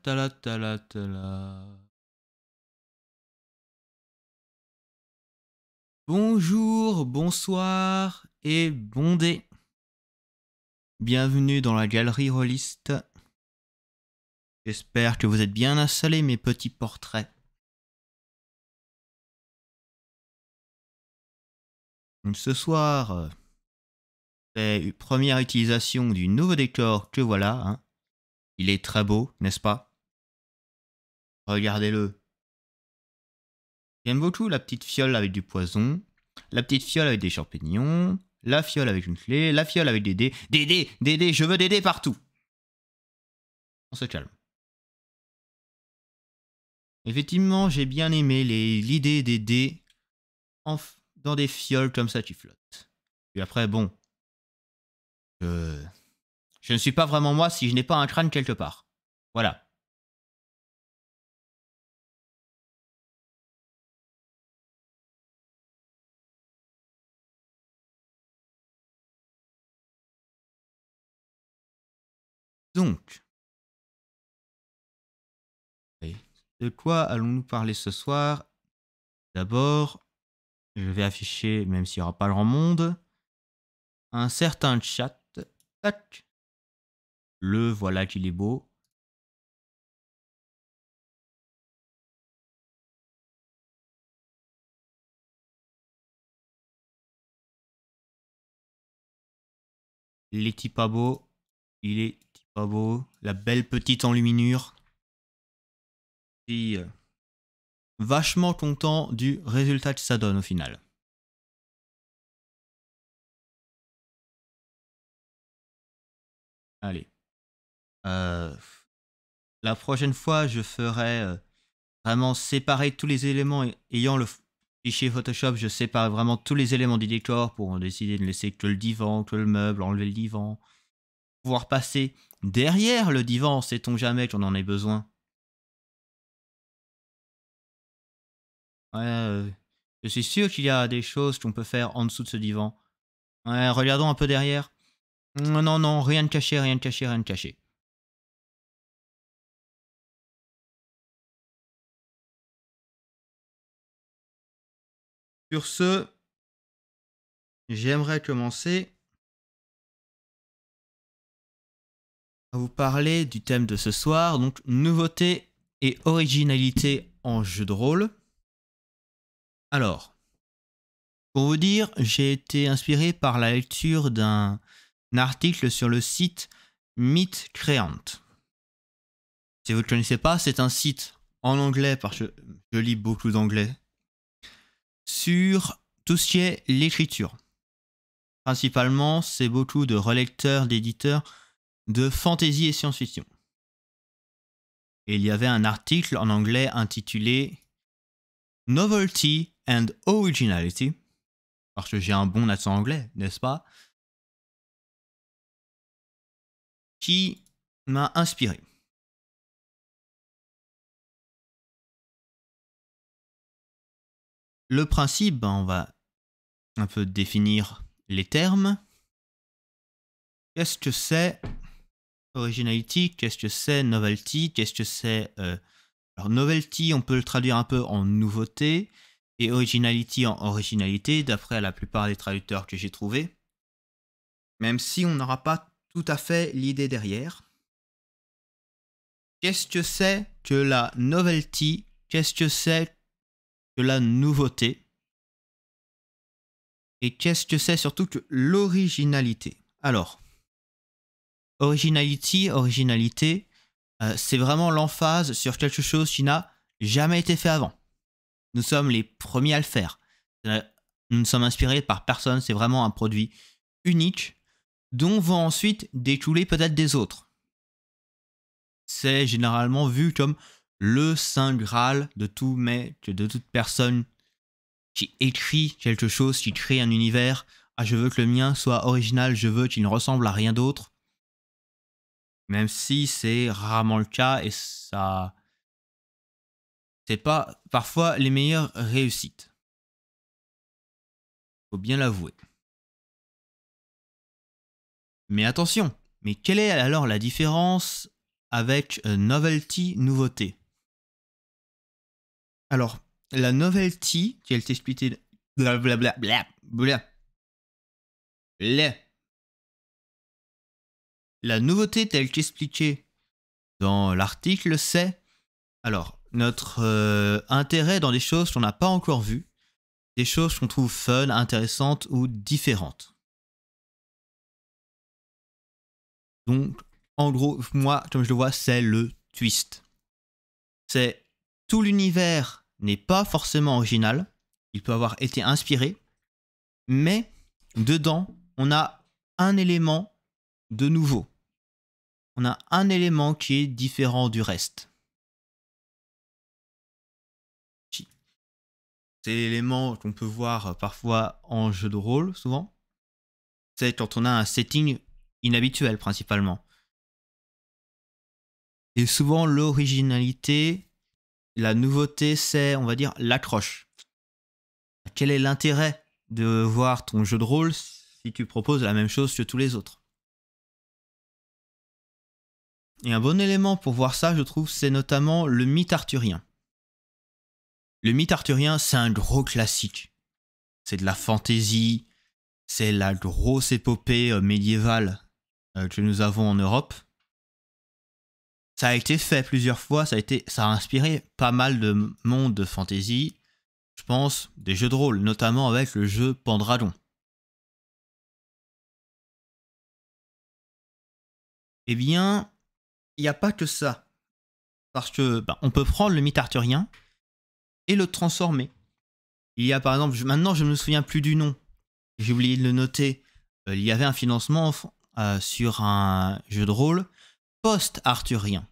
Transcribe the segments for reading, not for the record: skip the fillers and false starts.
tala, tala, tala. Bonjour, bonsoir et bon dé. Bienvenue dans la galerie rôliste. J'espère que vous êtes bien installés, mes petits portraits. Ce soir, c'est une première utilisation du nouveau décor que voilà. Hein. Il est très beau, n'est-ce pas? Regardez-le. J'aime beaucoup la petite fiole avec du poison, la petite fiole avec des champignons, la fiole avec une clé, la fiole avec des dés. Des dés, je veux des dés partout. On se calme. Effectivement, j'ai bien aimé l'idée des dés dans des fioles comme ça qui flottent. Puis après, bon, je ne suis pas vraiment moi si je n'ai pas un crâne quelque part. Voilà. Donc, de quoi allons-nous parler ce soir? D'abord, je vais afficher, même s'il n'y aura pas grand monde, un certain chat. Tac. Le voilà qu'il est beau. Il est pas beau. Il est pas beau. La belle petite enluminure. Et vachement content du résultat que ça donne au final. Allez. La prochaine fois, je ferai vraiment séparer tous les éléments ayant le fichier Photoshop. Je sépare vraiment tous les éléments du décor pour décider de ne laisser que le divan, que le meuble, enlever le divan. Pouvoir passer derrière le divan, sait-on jamais qu'on en ait besoin. Ouais, je suis sûr qu'il y a des choses qu'on peut faire en dessous de ce divan. Ouais, regardons un peu derrière. Non, non, rien de caché, rien de caché, rien de caché. Sur ce, j'aimerais commencer à vous parler du thème de ce soir, donc nouveauté et originalité en jeu de rôle. Alors, pour vous dire, j'ai été inspiré par la lecture d'un article sur le site Mythcreant. Si vous ne le connaissez pas, c'est un site en anglais, parce que je lis beaucoup d'anglais, sur tout ce qui est l'écriture. Principalement, c'est beaucoup de relecteurs, d'éditeurs de fantasy et science-fiction. Et il y avait un article en anglais intitulé Novelty and Originality, parce que j'ai un bon accent anglais, n'est-ce pas, qui m'a inspiré. Le principe, on va un peu définir les termes. Qu'est-ce que c'est originality? Qu'est-ce que c'est novelty? Qu'est-ce que c'est Alors novelty, on peut le traduire un peu en nouveauté, et originality en originalité, d'après la plupart des traducteurs que j'ai trouvés. Même si on n'aura pas tout à fait l'idée derrière. Qu'est-ce que c'est que la novelty? Qu'est-ce que c'est que la nouveauté? Et qu'est-ce que c'est surtout que l'originalité? Alors, originalité, c'est vraiment l'emphase sur quelque chose qui n'a jamais été fait avant. Nous sommes les premiers à le faire. Nous ne sommes inspirés par personne, c'est vraiment un produit unique dont vont ensuite découler peut-être des autres. C'est généralement vu comme le saint graal de tout mec, de toute personne qui écrit quelque chose, qui crée un univers. Ah, je veux que le mien soit original, je veux qu'il ne ressemble à rien d'autre. Même si c'est rarement le cas et ça, c'est pas parfois les meilleures réussites. Faut bien l'avouer. Mais attention, mais quelle est alors la différence avec novelty, nouveauté. Alors, la novelty, qui est expliquée... Blablabla. La nouveauté telle qu'expliquée dans l'article, c'est alors notre intérêt dans des choses qu'on n'a pas encore vues, des choses qu'on trouve fun, intéressantes ou différentes. Donc, en gros, moi, comme je le vois, c'est le twist. C'est tout l'univers n'est pas forcément original, il peut avoir été inspiré, mais dedans, on a un élément de nouveau. On a un élément qui est différent du reste. C'est l'élément qu'on peut voir parfois en jeu de rôle, souvent. C'est quand on a un setting inhabituel, principalement. Et souvent, l'originalité, la nouveauté, c'est, on va dire, l'accroche. Quel est l'intérêt de voir ton jeu de rôle si tu proposes la même chose que tous les autres? Et un bon élément pour voir ça, je trouve, c'est notamment le mythe arthurien. Le mythe arthurien, c'est un gros classique. C'est de la fantaisie, c'est la grosse épopée médiévale que nous avons en Europe. Ça a été fait plusieurs fois, ça a inspiré pas mal de mondes de fantasy, je pense, des jeux de rôle, notamment avec le jeu Pendragon. Eh bien, il n'y a pas que ça. Parce que on peut prendre le mythe arthurien et le transformer. Il y a par exemple, maintenant je ne me souviens plus du nom, j'ai oublié de le noter, il y avait un financement sur un jeu de rôle post-arthurien.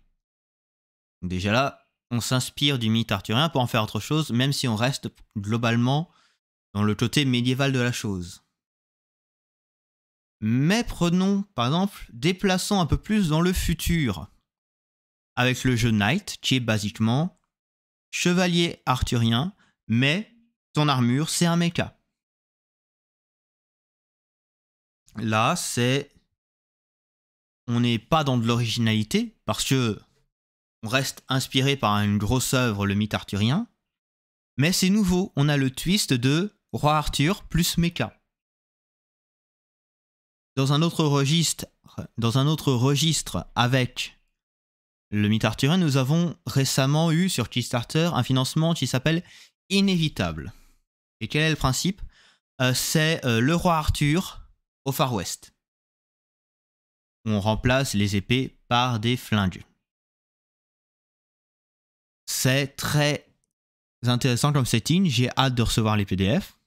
Déjà là, on s'inspire du mythe arthurien pour en faire autre chose, même si on reste globalement dans le côté médiéval de la chose. Mais prenons, par exemple, déplaçons un peu plus dans le futur, avec le jeu Knight, qui est basiquement chevalier arthurien, mais son armure, c'est un mecha. Là, on n'est pas dans de l'originalité, parce que on reste inspiré par une grosse œuvre, le mythe arthurien, mais c'est nouveau, on a le twist de Roi Arthur plus mecha. Dans un autre registre avec le mythe arthurien, nous avons récemment eu sur Kickstarter un financement qui s'appelle Inévitable. Et quel est le principe? C'est le roi Arthur au Far West. On remplace les épées par des flingues. C'est très intéressant comme setting, j'ai hâte de recevoir les PDF.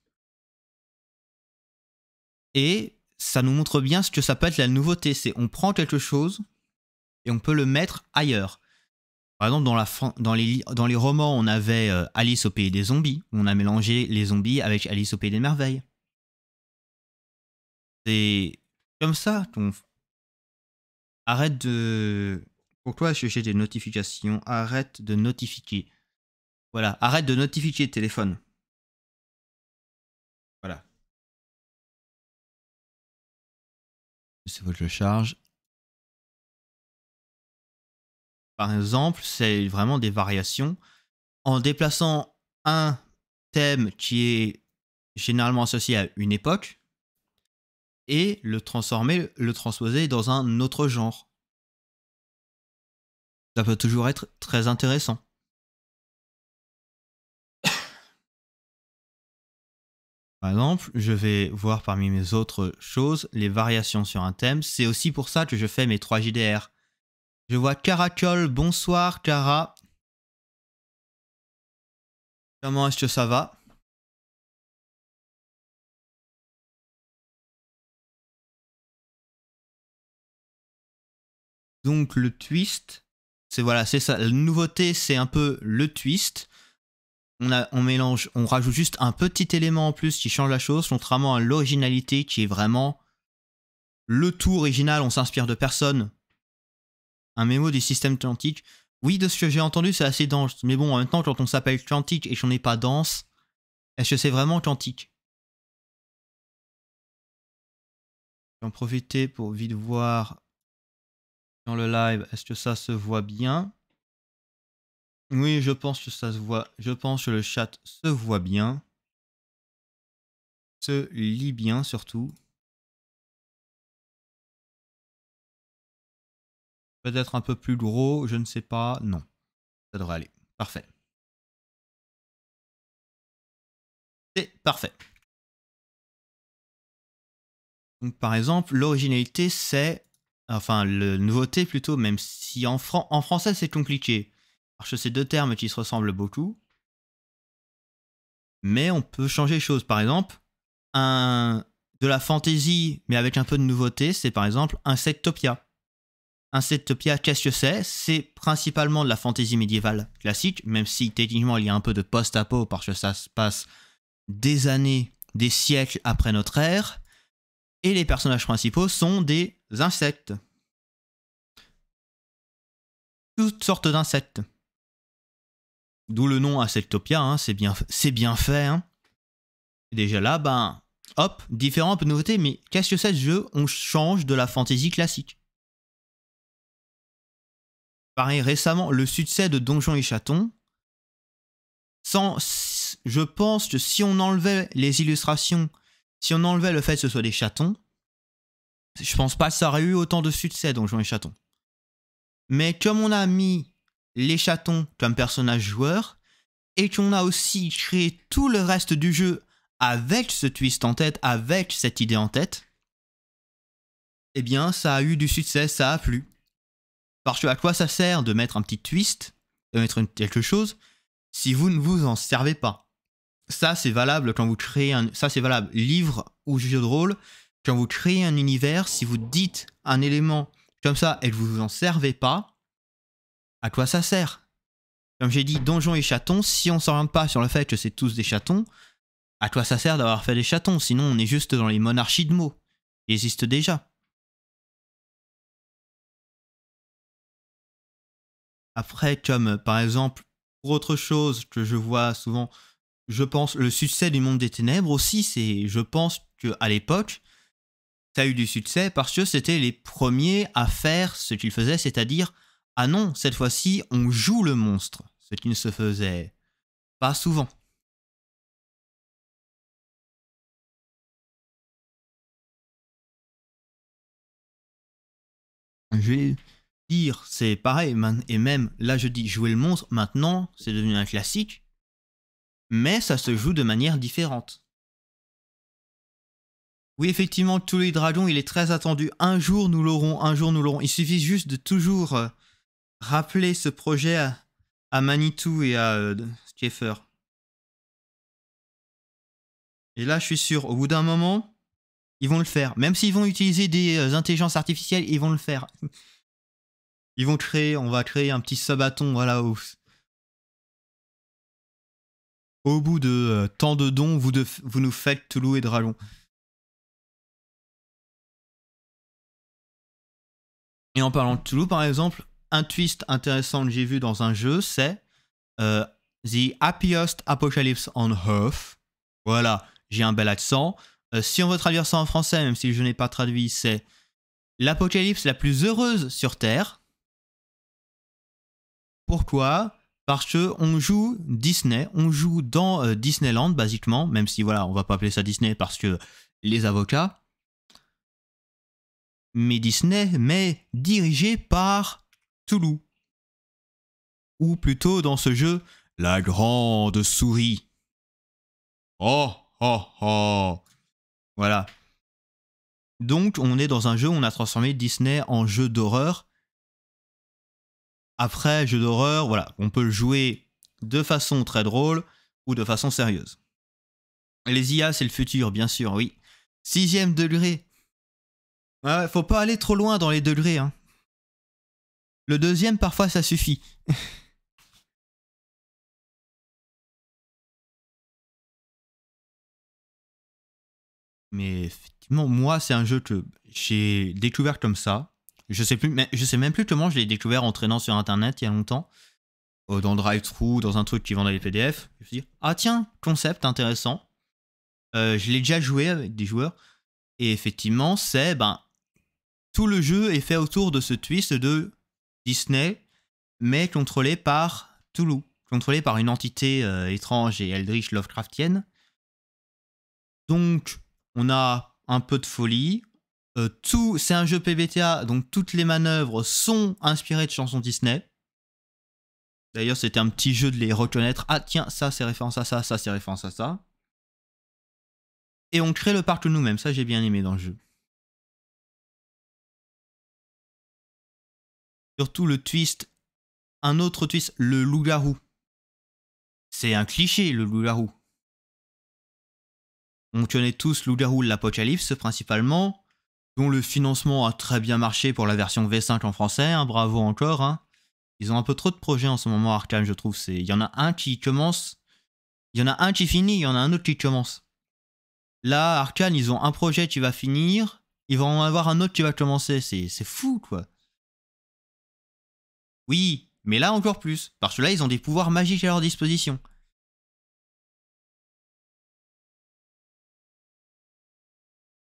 Et ça nous montre bien ce que ça peut être la nouveauté. C'est on prend quelque chose et on peut le mettre ailleurs. Par exemple, dans les romans, on avait Alice au pays des zombies. On a mélangé les zombies avec Alice au pays des merveilles. C'est comme ça qu'on... Arrête de... Pourquoi est-ce que j'ai des notifications? Arrête de notifier. Voilà, arrête de notifier le téléphone. Voilà. C'est votre je charge. Par exemple, c'est vraiment des variations. En déplaçant un thème qui est généralement associé à une époque et le transposer dans un autre genre. Ça peut toujours être très intéressant. Par exemple, je vais voir parmi mes autres choses les variations sur un thème. C'est aussi pour ça que je fais mes 3 JDR. Je vois Caracol, bonsoir Cara. Comment est-ce que ça va? Donc le twist, c'est ça. La nouveauté, c'est un peu le twist. On mélange, on rajoute juste un petit élément en plus qui change la chose, contrairement à l'originalité qui est vraiment le tout original. On s'inspire de personne. Un mémo du système quantique. Oui, de ce que j'ai entendu, c'est assez dense. Mais bon, en même temps, quand on s'appelle quantique et qu'on n'est pas dense, est-ce que c'est vraiment quantique? J'en profiter pour vite voir Dans le live, est-ce que ça se voit bien? Oui, je pense que ça se voit. Je pense que le chat se voit bien. Se lit bien surtout. Peut-être un peu plus gros, je ne sais pas. Non, ça devrait aller. Parfait. C'est parfait. Donc, par exemple, l'originalité, c'est... Enfin, la nouveauté plutôt, même si en français c'est compliqué. Parce que c'est deux termes qui se ressemblent beaucoup. Mais on peut changer les choses. Par exemple, de la fantasy, mais avec un peu de nouveauté, c'est par exemple Insectopia. Insectopia, qu'est-ce que c'est? C'est principalement de la fantasy médiévale classique, même si techniquement il y a un peu de post-apo parce que ça se passe des années, des siècles après notre ère. Et les personnages principaux sont des insectes. Toutes sortes d'insectes. D'où le nom Insectopia, hein, c'est bien fait. Hein. Déjà là, ben, hop, différentes nouveautés, mais qu'est-ce que c'est ce jeu? On change de la fantasy classique. Pareil, récemment, le succès de Donjons et Chatons, je pense que si on enlevait les illustrations, si on enlevait le fait que ce soit des chatons, je pense pas que ça aurait eu autant de succès Donjons et Chatons. Mais comme on a mis les chatons comme personnages joueurs, et qu'on a aussi créé tout le reste du jeu avec ce twist en tête, avec cette idée en tête, eh bien ça a eu du succès, ça a plu. Parce que à quoi ça sert de mettre un petit twist, de mettre quelque chose, si vous ne vous en servez pas? Ça c'est valable quand vous créez ça c'est valable livre ou jeu de rôle, quand vous créez un univers, si vous dites un élément comme ça et que vous vous en servez pas, à quoi ça sert? Comme j'ai dit, donjons et chatons, si on s'oriente pas sur le fait que c'est tous des chatons, à quoi ça sert d'avoir fait des chatons? Sinon on est juste dans les monarchies de mots. Ils existent déjà. Après, comme par exemple, pour autre chose que je vois souvent, je pense le succès du Monde des Ténèbres aussi, je pense qu'à l'époque, ça a eu du succès parce que c'était les premiers à faire ce qu'ils faisaient, c'est-à-dire, ah non, cette fois-ci, on joue le monstre, ce qui ne se faisait pas souvent. Je vais dire, c'est pareil, et même là je dis jouer le monstre, maintenant c'est devenu un classique, mais ça se joue de manière différente. Oui, effectivement, tous les dragons, il est très attendu. Un jour nous l'aurons, un jour nous l'aurons. Il suffit juste de toujours rappeler ce projet à Manitou et à Schaeffer. Et là, je suis sûr, au bout d'un moment, ils vont le faire. Même s'ils vont utiliser des intelligences artificielles, ils vont le faire. Ils vont on va créer un petit sabaton, voilà, au bout de tant de dons, vous nous faites Toulouse et Dragon. Et en parlant de Toulouse, par exemple, un twist intéressant que j'ai vu dans un jeu, c'est The Happiest Apocalypse on Earth. Voilà, j'ai un bel accent. Si on veut traduire ça en français, même si je n'ai pas traduit, c'est l'apocalypse la plus heureuse sur Terre. Pourquoi? Parce que on joue Disney, on joue dans Disneyland, basiquement, même si voilà, on va pas appeler ça Disney parce que les avocats. Mais Disney, mais dirigé par Toulouse. Ou plutôt dans ce jeu, la grande souris. Oh, oh, oh. Voilà. Donc, on est dans un jeu où on a transformé Disney en jeu d'horreur. Après, jeu d'horreur, voilà, on peut le jouer de façon très drôle ou de façon sérieuse. Les IA, c'est le futur, bien sûr, oui. 6e degré. Ouais, faut pas aller trop loin dans les degrés, hein. Le 2e, parfois, ça suffit. Mais effectivement, moi, c'est un jeu que j'ai découvert comme ça. Je sais même plus comment je l'ai découvert en traînant sur internet il y a longtemps. Dans Drive-Thru, dans un truc qui vendait les PDF. Je me suis dit, ah tiens, concept intéressant. Je l'ai déjà joué avec des joueurs. Et effectivement, c'est tout le jeu est fait autour de ce twist de Disney, mais contrôlé par Cthulhu, contrôlé par une entité étrange et eldritch Lovecraftienne. Donc, on a un peu de folie. C'est un jeu PBTA, donc toutes les manœuvres sont inspirées de chansons Disney. D'ailleurs, c'était un petit jeu de les reconnaître. Ah tiens, ça c'est référence à ça, ça c'est référence à ça. Et on crée le parc nous-mêmes, ça j'ai bien aimé dans le jeu. Surtout le twist, un autre twist, le loup-garou. C'est un cliché le loup-garou. On connaît tous loup-garou de l'Apocalypse principalement, dont le financement a très bien marché pour la version V5 en français, hein, bravo encore. Hein. Ils ont un peu trop de projets en ce moment, Arkane, je trouve. Il y en a un qui commence, il y en a un qui finit, il y en a un autre qui commence. Là, Arkane, ils ont un projet qui va finir, ils vont en avoir un autre qui va commencer. C'est fou, quoi. Oui, mais là encore plus, parce que là, ils ont des pouvoirs magiques à leur disposition.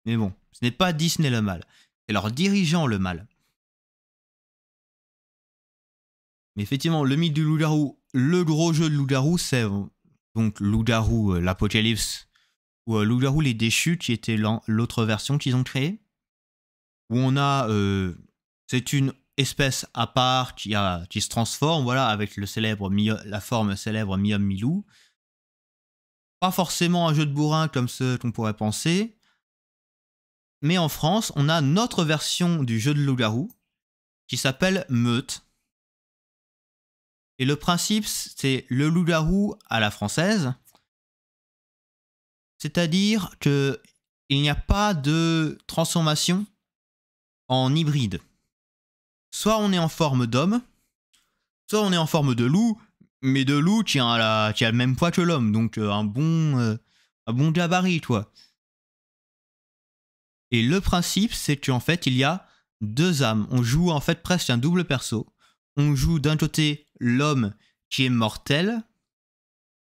Mais bon, ce n'est pas Disney le mal, c'est leur dirigeant le mal. Mais effectivement, le mythe du loup-garou, le gros jeu de loup-garou, c'est donc loup-garou l'Apocalypse, ou loup-garou les déchus, qui était l'autre version qu'ils ont créée. Où on a... c'est une espèce à part qui se transforme, voilà, avec la forme célèbre mi-homme mi-loup. Pas forcément un jeu de bourrin comme ce qu'on pourrait penser. Mais en France, on a notre version du jeu de loup-garou qui s'appelle Meute. Et le principe, c'est le loup-garou à la française. C'est-à-dire qu'il n'y a pas de transformation en hybride. Soit on est en forme d'homme, soit on est en forme de loup, mais de loup qui a le même poids que l'homme, donc un bon gabarit, toi. Et le principe, c'est qu'en fait, il y a deux âmes. On joue en fait presque un double perso. On joue d'un côté l'homme qui est mortel,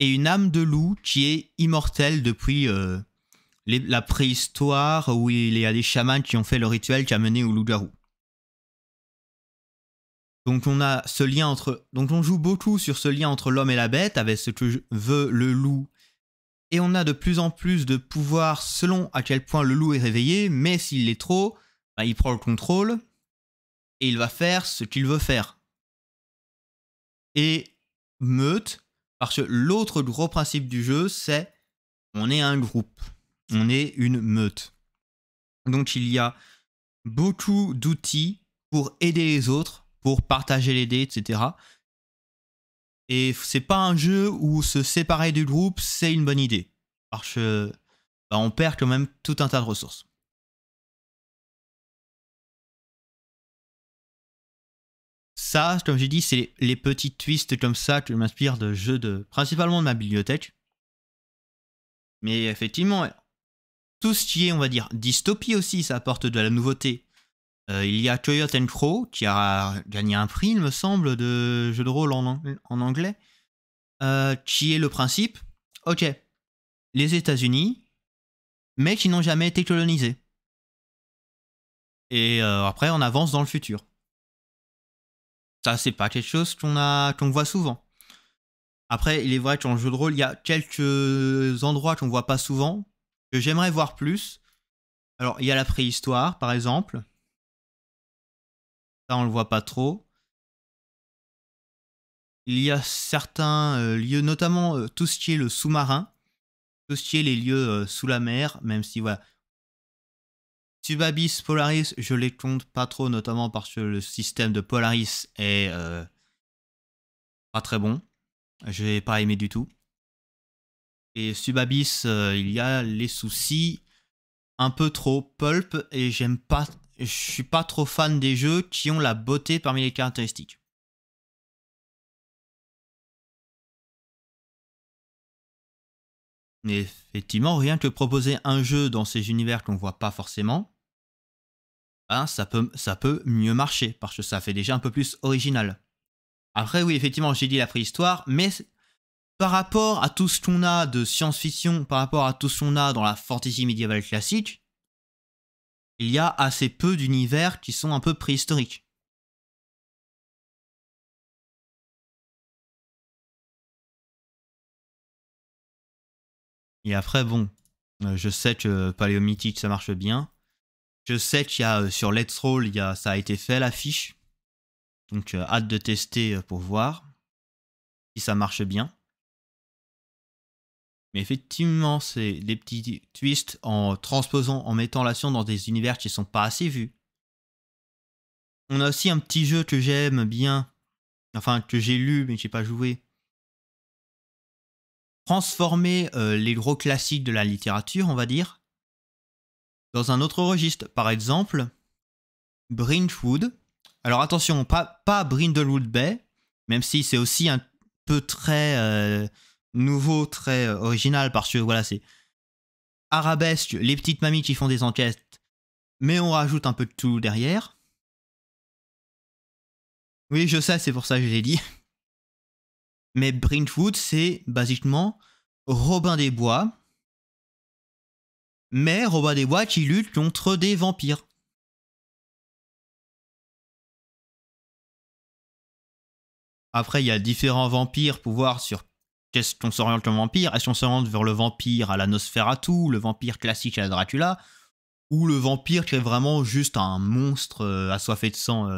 et une âme de loup qui est immortelle depuis la préhistoire, où il y a des chamans qui ont fait le rituel qui a mené au loup-garou. Donc on a ce lien donc on joue beaucoup sur ce lien entre l'homme et la bête, avec ce que veut le loup. Et on a de plus en plus de pouvoir selon à quel point le loup est réveillé, mais s'il l'est trop, bah, il prend le contrôle et il va faire ce qu'il veut faire. Et meute, parce que l'autre gros principe du jeu, c'est on est un groupe, on est une meute. Donc il y a beaucoup d'outils pour aider les autres, pour partager les dés, etc. Et c'est pas un jeu où se séparer du groupe, c'est une bonne idée. Parce que bah, on perd quand même tout un tas de ressources. Ça, comme j'ai dit, c'est les petits twists comme ça que je m'inspire de jeux principalement de ma bibliothèque. Mais effectivement, tout ce qui est, on va dire, dystopie aussi, ça apporte de la nouveauté. Il y a Coyote & Crow, qui a gagné un prix, il me semble, de jeu de rôle en anglais, qui est le principe, ok, les États-Unis, mais qui n'ont jamais été colonisés. Et après, on avance dans le futur. Ça, c'est pas quelque chose qu'on voit souvent. Après, il est vrai qu'en jeu de rôle, il y a quelques endroits qu'on voit pas souvent, que j'aimerais voir plus. Alors, il y a la préhistoire, par exemple. Ça, on le voit pas trop. Il y a certains lieux, notamment tout ce qui est le sous-marin, tout ce qui est les lieux sous la mer, même si, voilà. Subabis, Polaris, je les compte pas trop, notamment parce que le système de Polaris est pas très bon. Je n'ai pas aimé du tout. Et Subabis, il y a les soucis un peu trop pulp, et je suis pas trop fan des jeux qui ont la beauté parmi les caractéristiques. Mais effectivement, rien que proposer un jeu dans ces univers qu'on voit pas forcément, ben, ça peut mieux marcher, parce que ça fait déjà un peu plus original. Après, oui, effectivement, j'ai dit la préhistoire, mais par rapport à tout ce qu'on a de science-fiction, par rapport à tout ce qu'on a dans la fantasy médiévale classique, il y a assez peu d'univers qui sont un peu préhistoriques. Et après, bon, je sais que Paléomythique, ça marche bien. Je sais qu'il y a sur Let's Roll, ça a été fait l'affiche. Donc hâte de tester pour voir si ça marche bien. Mais effectivement, c'est des petits twists en transposant, en mettant l'action dans des univers qui ne sont pas assez vus. On a aussi un petit jeu que j'aime bien, enfin que j'ai lu mais que j'ai pas joué. Transformer les gros classiques de la littérature, on va dire, dans un autre registre. Par exemple, Brintwood. Alors attention, pas Brindlewood Bay, même si c'est aussi un peu très nouveau, très original, parce que voilà, c'est arabesque, les petites mamies qui font des enquêtes, mais on rajoute un peu de tout derrière. Oui, je sais, c'est pour ça que je l'ai dit. Mais Brintwood, c'est basiquement Robin des Bois, mais Robin des Bois qui lutte contre des vampires. Après, il y a différents vampires pour voir sur qu'est-ce qu'on s'oriente comme vampire. Est-ce qu'on s'oriente vers le vampire à la Nosferatu, le vampire classique à la Dracula, ou le vampire qui est vraiment juste un monstre assoiffé de sang,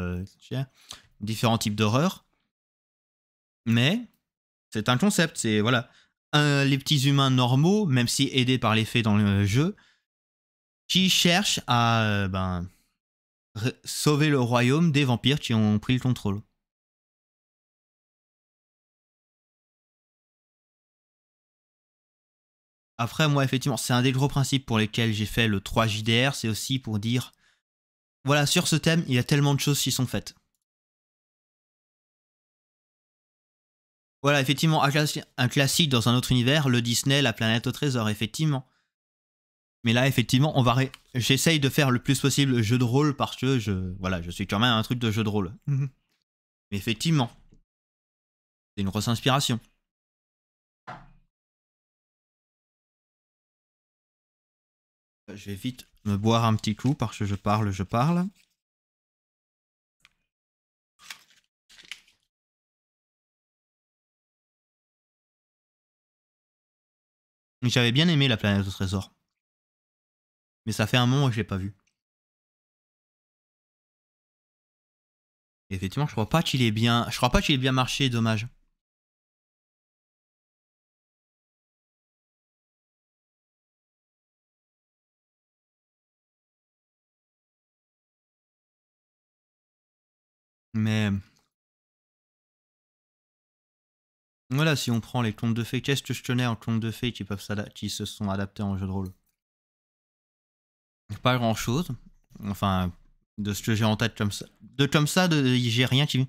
différents types d'horreurs. Mais c'est un concept, c'est voilà. Les petits humains normaux, même si aidés par les fées dans le jeu, qui cherchent à sauver le royaume des vampires qui ont pris le contrôle. Après, moi, effectivement, c'est un des gros principes pour lesquels j'ai fait le 3 JDR, c'est aussi pour dire, voilà, sur ce thème, il y a tellement de choses qui sont faites. Voilà, effectivement, un classique dans un autre univers, le Disney, la planète au trésor, effectivement. Mais là, effectivement, j'essaye de faire le plus possible le jeu de rôle parce que je suis quand même un truc de jeu de rôle. Mais effectivement, c'est une grosse inspiration. Je vais vite me boire un petit coup parce que je parle. J'avais bien aimé la planète au trésor. Mais ça fait un moment que je l'ai pas vu. Et effectivement, je crois pas qu'il ait bien marché, dommage. Mais voilà, si on prend les contes de fées, qu'est-ce que je connais en contes de fées qui se sont adaptés en jeu de rôle? Pas grand chose. Enfin, de ce que j'ai en tête comme ça. J'ai rien qui.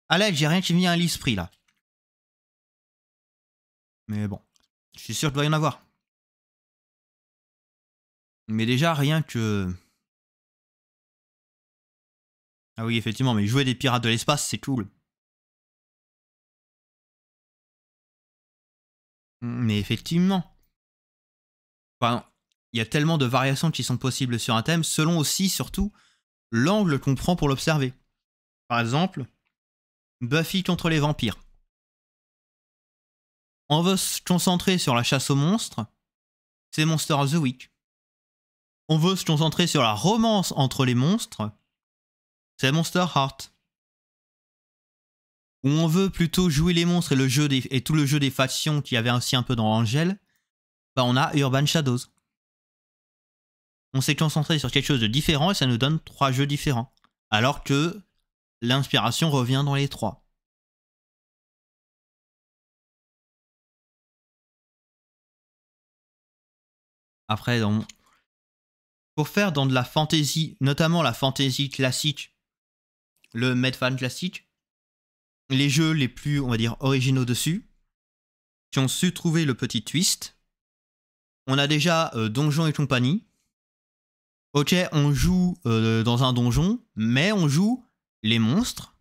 Alex, j'ai rien qui me vient à l'esprit là. Mais bon, je suis sûr qu'il doit y en avoir. Mais déjà, rien que. Ah oui, effectivement, mais jouer des pirates de l'espace, c'est cool. Mais effectivement. Enfin, il y a tellement de variations qui sont possibles sur un thème, selon aussi, surtout, l'angle qu'on prend pour l'observer. Par exemple, Buffy contre les vampires. On veut se concentrer sur la chasse aux monstres, c'est Monster of the Week. On veut se concentrer sur la romance entre les monstres, c'est Monster Heart. Ou on veut plutôt jouer les monstres et tout le jeu des factions qu'il y avait aussi un peu dans Angel, on a Urban Shadows. On s'est concentré sur quelque chose de différent et ça nous donne 3 jeux différents. Alors que l'inspiration revient dans les 3. Après, pour faire dans de la fantasy, notamment la fantasy classique, le Medfan classique, les jeux les plus, on va dire, originaux dessus, qui ont su trouver le petit twist. On a déjà Donjons et compagnie. Ok, on joue dans un donjon, mais on joue les monstres.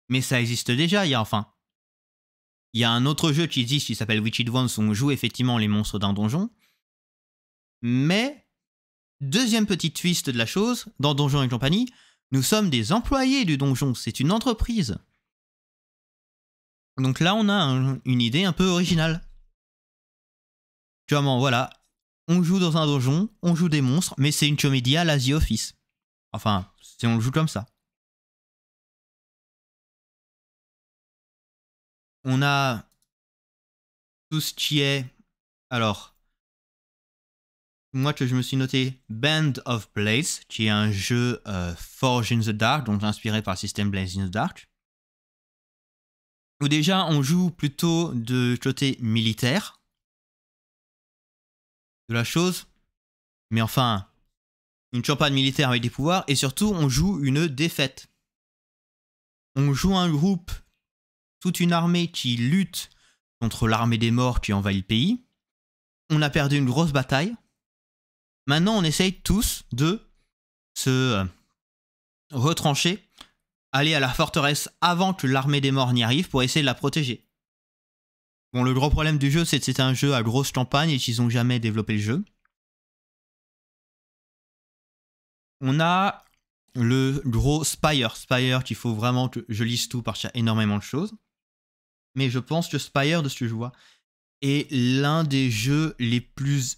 Mais ça existe déjà, il y a un autre jeu qui existe qui s'appelle Witched Ones où on joue effectivement les monstres d'un donjon. Mais Deuxième petit twist de la chose, dans Donjons et compagnie, nous sommes des employés du donjon, c'est une entreprise. Donc là, on a une idée un peu originale. Comment, voilà, on joue dans un donjon, on joue des monstres, mais c'est une comédie à la The Office. Enfin, si on le joue comme ça. On a tout ce qui est... Alors, moi que je me suis noté Band of Blades, qui est un jeu Forge in the Dark, donc inspiré par le système Blades in the Dark. Où déjà on joue plutôt de côté militaire de la chose, mais enfin, une campagne militaire avec des pouvoirs, et surtout on joue une défaite. On joue un groupe, toute une armée qui lutte contre l'armée des morts qui envahit le pays. On a perdu une grosse bataille. Maintenant, on essaye tous de se retrancher, aller à la forteresse avant que l'armée des morts n'y arrive pour essayer de la protéger. Bon, le gros problème du jeu, c'est que c'est un jeu à grosse campagne et qu'ils n'ont jamais développé le jeu. On a le gros Spire. Spire qu'il faut vraiment que je lise tout parce qu'il y a énormément de choses. Mais je pense que Spire, de ce que je vois, est l'un des jeux les plus,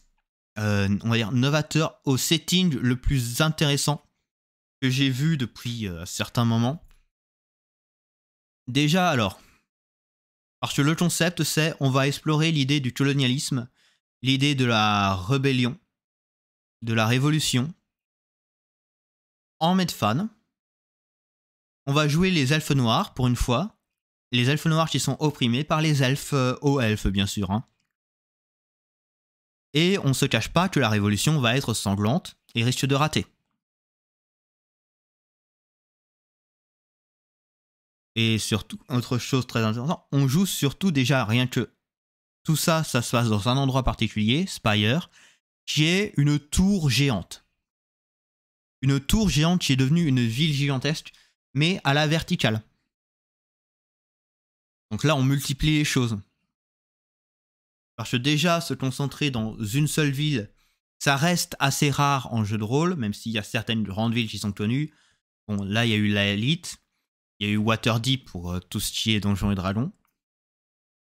on va dire, novateurs, au setting le plus intéressant que j'ai vu depuis certains moments. Déjà, alors, parce que le concept, c'est on va explorer l'idée du colonialisme, l'idée de la rébellion, de la révolution, en mode fan. On va jouer les elfes noirs, pour une fois. Les elfes noirs qui sont opprimés par les elfes aux elfes, bien sûr. Hein. Et on ne se cache pas que la révolution va être sanglante et risque de rater. Et surtout, autre chose très intéressante, on joue surtout déjà rien que tout ça, ça se passe dans un endroit particulier, Spire, qui est une tour géante. Une tour géante qui est devenue une ville gigantesque, mais à la verticale. Donc là, on multiplie les choses. Parce que déjà, se concentrer dans une seule ville, ça reste assez rare en jeu de rôle, même s'il y a certaines grandes villes qui sont connues. Bon, là, il y a eu la Elite, il y a eu Waterdeep pour tout ce qui est Donjons et Dragons.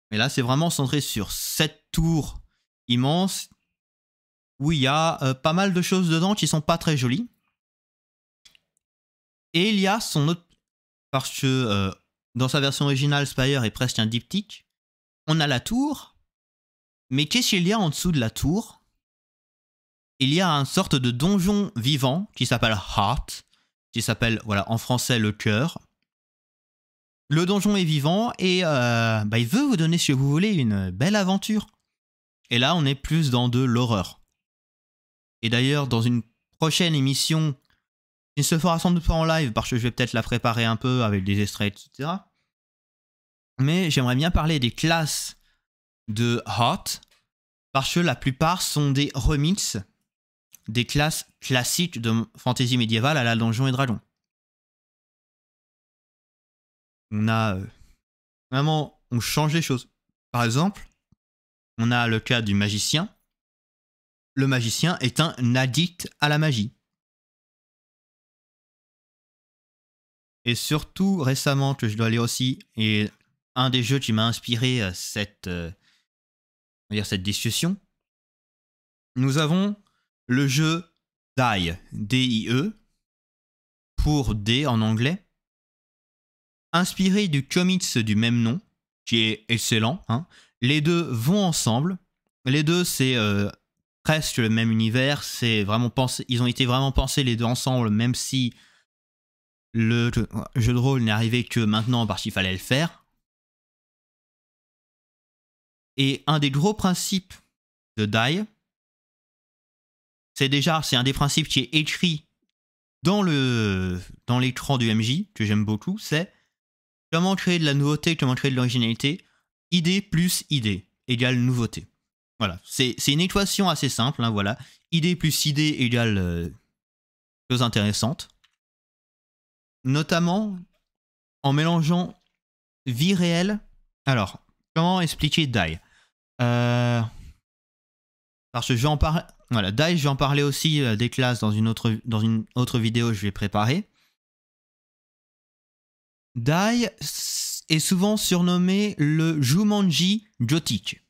Mais là, c'est vraiment centré sur cette tour immense, où il y a pas mal de choses dedans qui sont pas très jolies. Et il y a son autre... Parce que dans sa version originale, Spire est presque un diptyque. On a la tour, mais qu'est-ce qu'il y a en dessous de la tour? Il y a une sorte de donjon vivant qui s'appelle Heart, qui s'appelle, voilà, en français, le cœur. Le donjon est vivant et il veut vous donner, si vous voulez, une belle aventure. Et là, on est plus dans de l'horreur. Et d'ailleurs, dans une prochaine émission, il se fera sans doute pas en live parce que je vais peut-être la préparer un peu avec des extraits, etc. Mais j'aimerais bien parler des classes de Heart parce que la plupart sont des remixes des classes classiques de fantasy médiévale à la Donjons et Dragons. On a vraiment on change les choses. Par exemple, on a le cas du magicien. Le magicien est un addict à la magie. Et surtout récemment que je dois lire aussi, et un des jeux qui m'a inspiré cette discussion, nous avons le jeu Die, D-I-E, pour D en anglais, inspiré du comics du même nom, qui est excellent. Hein. Les deux vont ensemble. Les deux, c'est presque le même univers. C'est vraiment pensé, ils ont été vraiment pensés les deux ensemble, même si le jeu de rôle n'est arrivé que maintenant parce qu'il fallait le faire. Et un des gros principes de Die, c'est un des principes qui est écrit dans l'écran du MJ, que j'aime beaucoup, c'est comment créer de la nouveauté, comment créer de l'originalité. Idée plus idée égale nouveauté. Voilà, c'est une équation assez simple, hein, voilà. Idée plus idée égale chose intéressante. Notamment en mélangeant vie réelle. Alors, comment expliquer Die Par Parce que je vais en parler. Voilà, DAI, je vais en parler aussi des classes dans une autre vidéo que je vais préparer. DAI est souvent surnommé le Jumanji Gothic.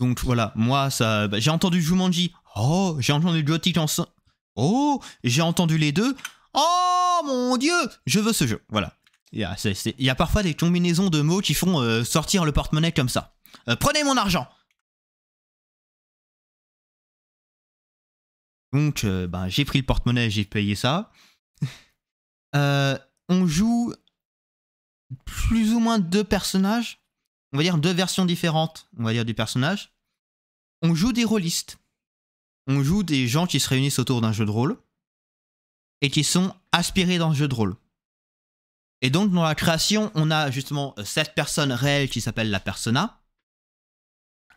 Donc voilà, moi, ça, j'ai entendu Jumanji. Oh, j'ai entendu Gothic en... Oh, j'ai entendu les deux. Oh mon dieu, je veux ce jeu. Voilà. Il y a parfois des combinaisons de mots qui font sortir le porte-monnaie comme ça. Prenez mon argent. Donc, j'ai pris le porte-monnaie, j'ai payé ça. On joue plus ou moins 2 personnages. On va dire 2 versions différentes, on va dire, du personnage. On joue des rôlistes. On joue des gens qui se réunissent autour d'un jeu de rôle et qui sont aspirés dans ce jeu de rôle. Et donc, dans la création, on a justement cette personne réelle qui s'appelle la persona,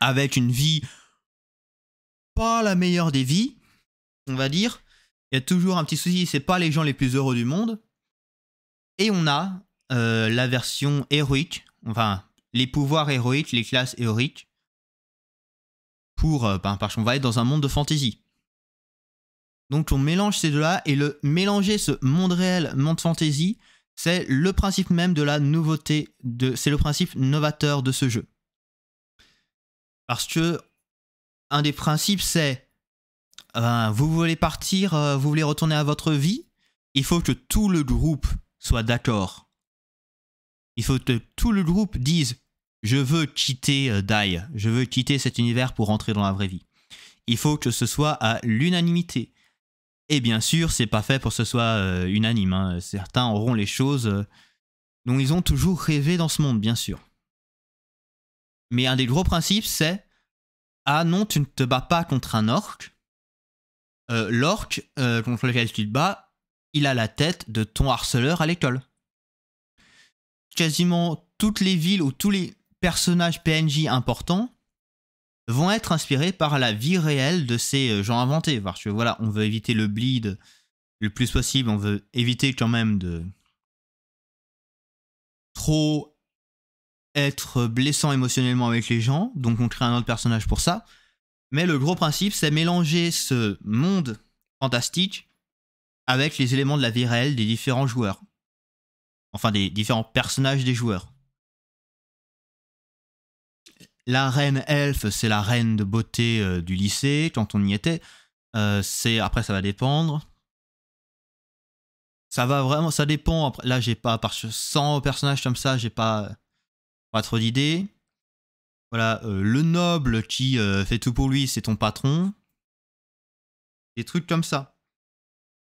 avec une vie pas la meilleure des vies, on va dire. Il y a toujours un petit souci, c'est pas les gens les plus heureux du monde. Et on a la version héroïque, enfin, les pouvoirs héroïques, les classes héroïques, parce qu'on va être dans un monde de fantasy. Donc on mélange ces deux-là, et mélanger ce monde réel, monde fantasy, c'est le principe même de la nouveauté, c'est le principe novateur de ce jeu. Parce que un des principes, c'est vous voulez partir, vous voulez retourner à votre vie, il faut que tout le groupe soit d'accord. Il faut que tout le groupe dise je veux quitter DAI, je veux quitter cet univers pour rentrer dans la vraie vie. Il faut que ce soit à l'unanimité. Et bien sûr, c'est pas fait pour que ce soit unanime. Hein. Certains auront les choses dont ils ont toujours rêvé dans ce monde, bien sûr. Mais un des gros principes, c'est ah non, tu ne te bats pas contre un orc. L'orc contre lequel tu te bats, il a la tête de ton harceleur à l'école. Quasiment toutes les villes ou tous les personnages PNJ importants vont être inspirés par la vie réelle de ces gens inventés. Parce que voilà, on veut éviter le bleed le plus possible, on veut éviter quand même de trop être blessant émotionnellement avec les gens, donc on crée un autre personnage pour ça. Mais le gros principe, c'est mélanger ce monde fantastique avec les éléments de la vie réelle des différents joueurs. Enfin, des différents personnages des joueurs. La reine elfe, c'est la reine de beauté du lycée, quand on y était. Après, ça va dépendre. Ça va vraiment, ça dépend. Après, là, j'ai pas, par 100 personnages comme ça, j'ai pas trop d'idées. Voilà, le noble qui fait tout pour lui, c'est ton patron. Des trucs comme ça.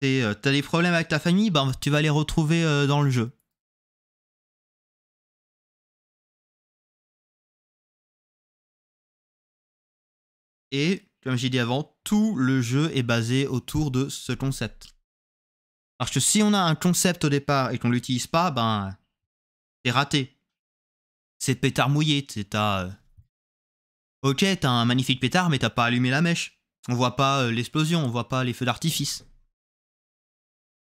T'as des problèmes avec ta famille, tu vas les retrouver dans le jeu. Et, comme j'ai dit avant, tout le jeu est basé autour de ce concept. Parce que si on a un concept au départ et qu'on l'utilise pas, c'est raté. C'est pétard mouillé. Ok, t'as un magnifique pétard, mais t'as pas allumé la mèche. On voit pas l'explosion, on voit pas les feux d'artifice.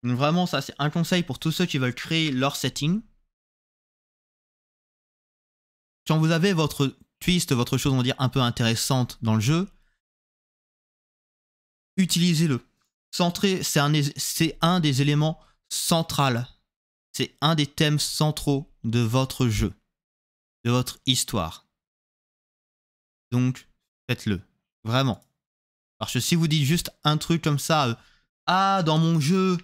Donc vraiment, ça c'est un conseil pour tous ceux qui veulent créer leur setting. Quand vous avez votre twist, votre chose, on va dire, un peu intéressante dans le jeu, utilisez-le. C'est un des éléments centraux. C'est un des thèmes centraux de votre jeu, de votre histoire. Donc, faites-le. Vraiment. Parce que si vous dites juste un truc comme ça, dans mon jeu,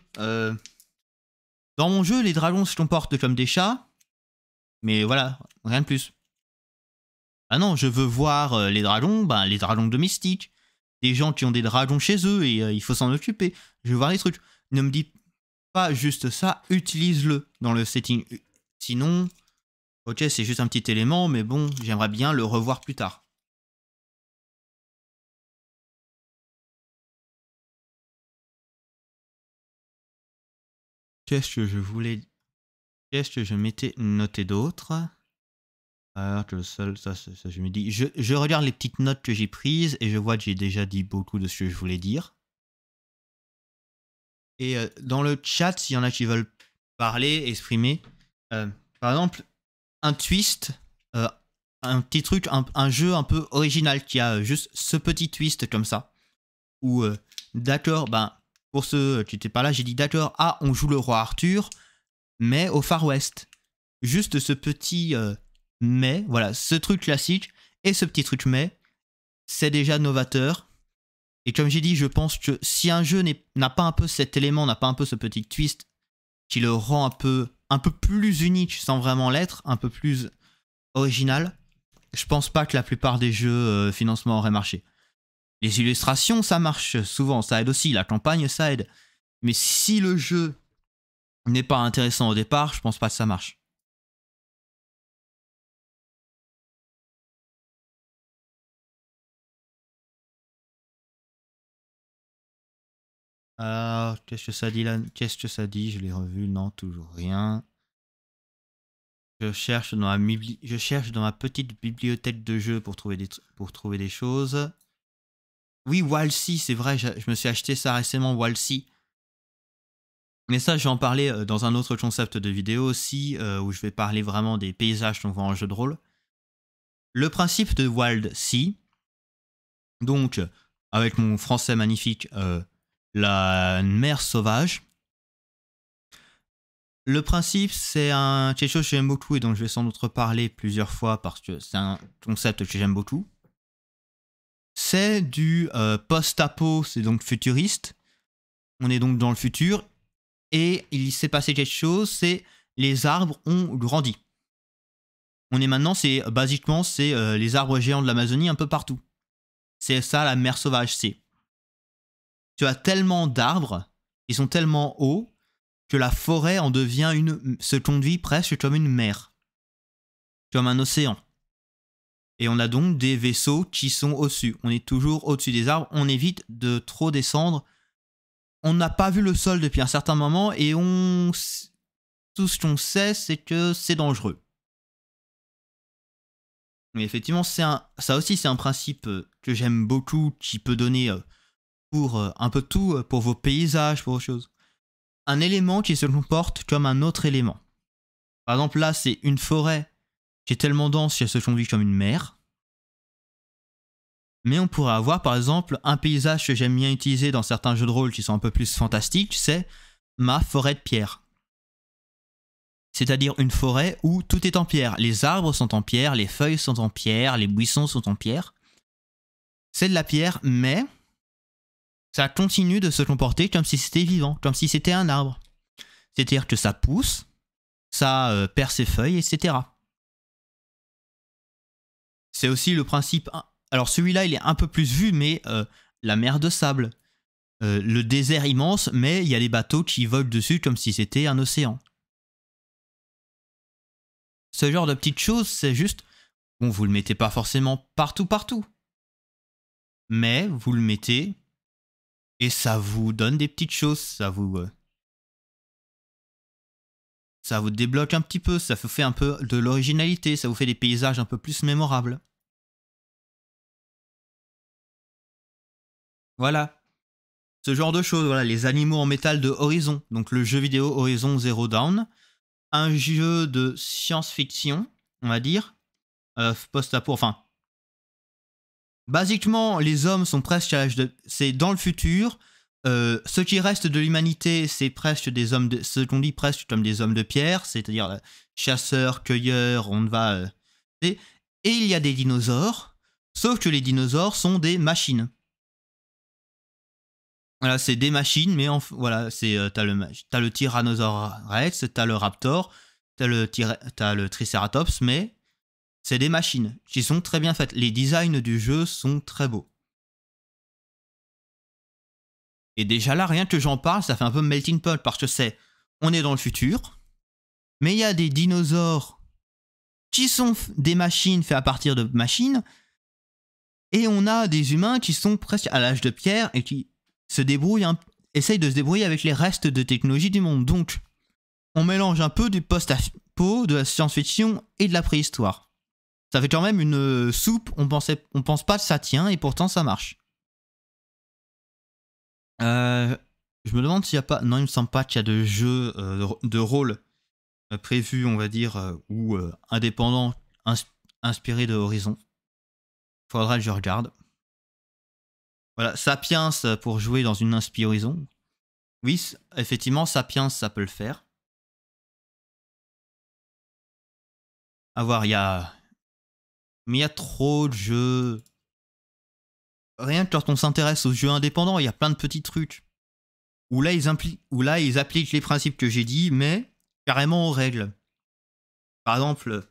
les dragons se comportent comme des chats, mais voilà, rien de plus. Ah non, je veux voir les dragons domestiques. Des gens qui ont des dragons chez eux et il faut s'en occuper. Je veux voir les trucs. Ne me dites pas juste ça, utilise-le dans le setting. Sinon, ok, c'est juste un petit élément, mais bon, j'aimerais bien le revoir plus tard. Qu'est-ce que je m'étais noté d'autre? Alors que le seul, ça je me dis. Je regarde les petites notes que j'ai prises et je vois que j'ai déjà dit beaucoup de ce que je voulais dire. Et dans le chat, s'il y en a qui veulent parler, exprimer, par exemple, un twist, un petit truc, un jeu un peu original qui a juste ce petit twist comme ça. Où, d'accord, ben, pour ceux qui n'étaient pas là, j'ai dit d'accord, ah, on joue le roi Arthur, mais au Far West. Juste ce petit mais, voilà, ce truc classique et ce petit truc mais, c'est déjà novateur. Et comme j'ai dit, je pense que si un jeu n'a pas un peu cet élément, n'a pas un peu ce petit twist qui le rend un peu plus unique sans vraiment l'être, un peu plus original, je pense pas que la plupart des jeux financement auraient marché. Les illustrations, ça marche souvent, ça aide aussi, la campagne, ça aide. Mais si le jeu n'est pas intéressant au départ, je pense pas que ça marche. Qu'est-ce que ça dit là? Qu'est-ce que ça dit? Je l'ai revu, non, toujours rien. Je cherche dans ma petite bibliothèque de jeux pour trouver des choses. Oui, Walsy, c'est vrai, je me suis acheté ça récemment, Walsy. Mais ça, je vais en parler dans un autre concept de vidéo aussi, où je vais parler vraiment des paysages qu'on voit en jeu de rôle. Le principe de Wild Sea, donc, avec mon français magnifique, la mer sauvage. Le principe, c'est quelque chose que j'aime beaucoup et dont je vais sans doute reparler plusieurs fois parce que c'est un concept que j'aime beaucoup. C'est du post-apo, c'est donc futuriste. On est donc dans le futur et il s'est passé quelque chose, c'est les arbres ont grandi. On est maintenant, basiquement, c'est les arbres géants de l'Amazonie un peu partout. C'est ça la mer sauvage, c'est. Tu as tellement d'arbres, ils sont tellement hauts que la forêt en devient se conduit presque comme une mer, comme un océan. Et on a donc des vaisseaux qui sont au-dessus. On est toujours au-dessus des arbres, on évite de trop descendre. On n'a pas vu le sol depuis un certain moment et tout ce qu'on sait, c'est que c'est dangereux. Mais effectivement, ça aussi, c'est un principe que j'aime beaucoup, qui peut donner pour un peu tout, pour vos paysages, pour vos choses. Un élément qui se comporte comme un autre élément. Par exemple, là, c'est une forêt qui est tellement dense qu'elle se conduit comme une mer. Mais on pourrait avoir, par exemple, un paysage que j'aime bien utiliser dans certains jeux de rôle qui sont un peu plus fantastiques, c'est ma forêt de pierre. C'est-à-dire une forêt où tout est en pierre. Les arbres sont en pierre, les feuilles sont en pierre, les buissons sont en pierre. C'est de la pierre, mais ça continue de se comporter comme si c'était vivant, comme si c'était un arbre. C'est-à-dire que ça pousse, ça perd ses feuilles, etc. C'est aussi le principe. Alors celui-là, il est un peu plus vu, mais la mer de sable. Le désert immense, mais il y a des bateaux qui volent dessus comme si c'était un océan. Ce genre de petites choses, c'est juste. Bon, vous le mettez pas forcément partout. Mais vous le mettez et ça vous donne des petites choses. Ça vous débloque un petit peu. Ça vous fait un peu de l'originalité. Ça vous fait des paysages un peu plus mémorables. Voilà. Ce genre de choses, voilà, les animaux en métal de Horizon, donc le jeu vidéo Horizon Zero Dawn, un jeu de science-fiction, on va dire, post-apo, enfin, basiquement, les hommes sont presque à l'âge de... C'est dans le futur, ce qui reste de l'humanité, c'est presque des hommes de... Ce qu'on dit presque comme des hommes de pierre, c'est-à-dire chasseurs, cueilleurs, on va... et il y a des dinosaures, sauf que les dinosaures sont des machines. Voilà, c'est des machines, mais voilà, t'as le Tyrannosaurus Rex, t'as le Raptor, t'as le Triceratops, mais c'est des machines qui sont très bien faites. Les designs du jeu sont très beaux. Et déjà là, rien que j'en parle, ça fait un peu melting pot parce que on est dans le futur, mais il y a des dinosaures qui sont des machines faites à partir de machines, et on a des humains qui sont presque à l'âge de pierre et qui essaye de se débrouiller avec les restes de technologie du monde. Donc, on mélange un peu du post-apo, de la science-fiction et de la préhistoire. Ça fait quand même une soupe, on pense pas que ça tient et pourtant ça marche. Je me demande s'il y a pas... Non, il me semble pas qu'il y a de jeu de rôle prévu, on va dire, ou indépendant, inspiré de Horizon. Faudra que je regarde. Voilà, Sapiens pour jouer dans une inspi Horizon. Oui, effectivement, Sapiens, ça peut le faire. À voir, il y a... Mais il y a trop de jeux. Rien que quand on s'intéresse aux jeux indépendants, il y a plein de petits trucs. Où là, ils appliquent les principes que j'ai dit, mais carrément aux règles. Par exemple,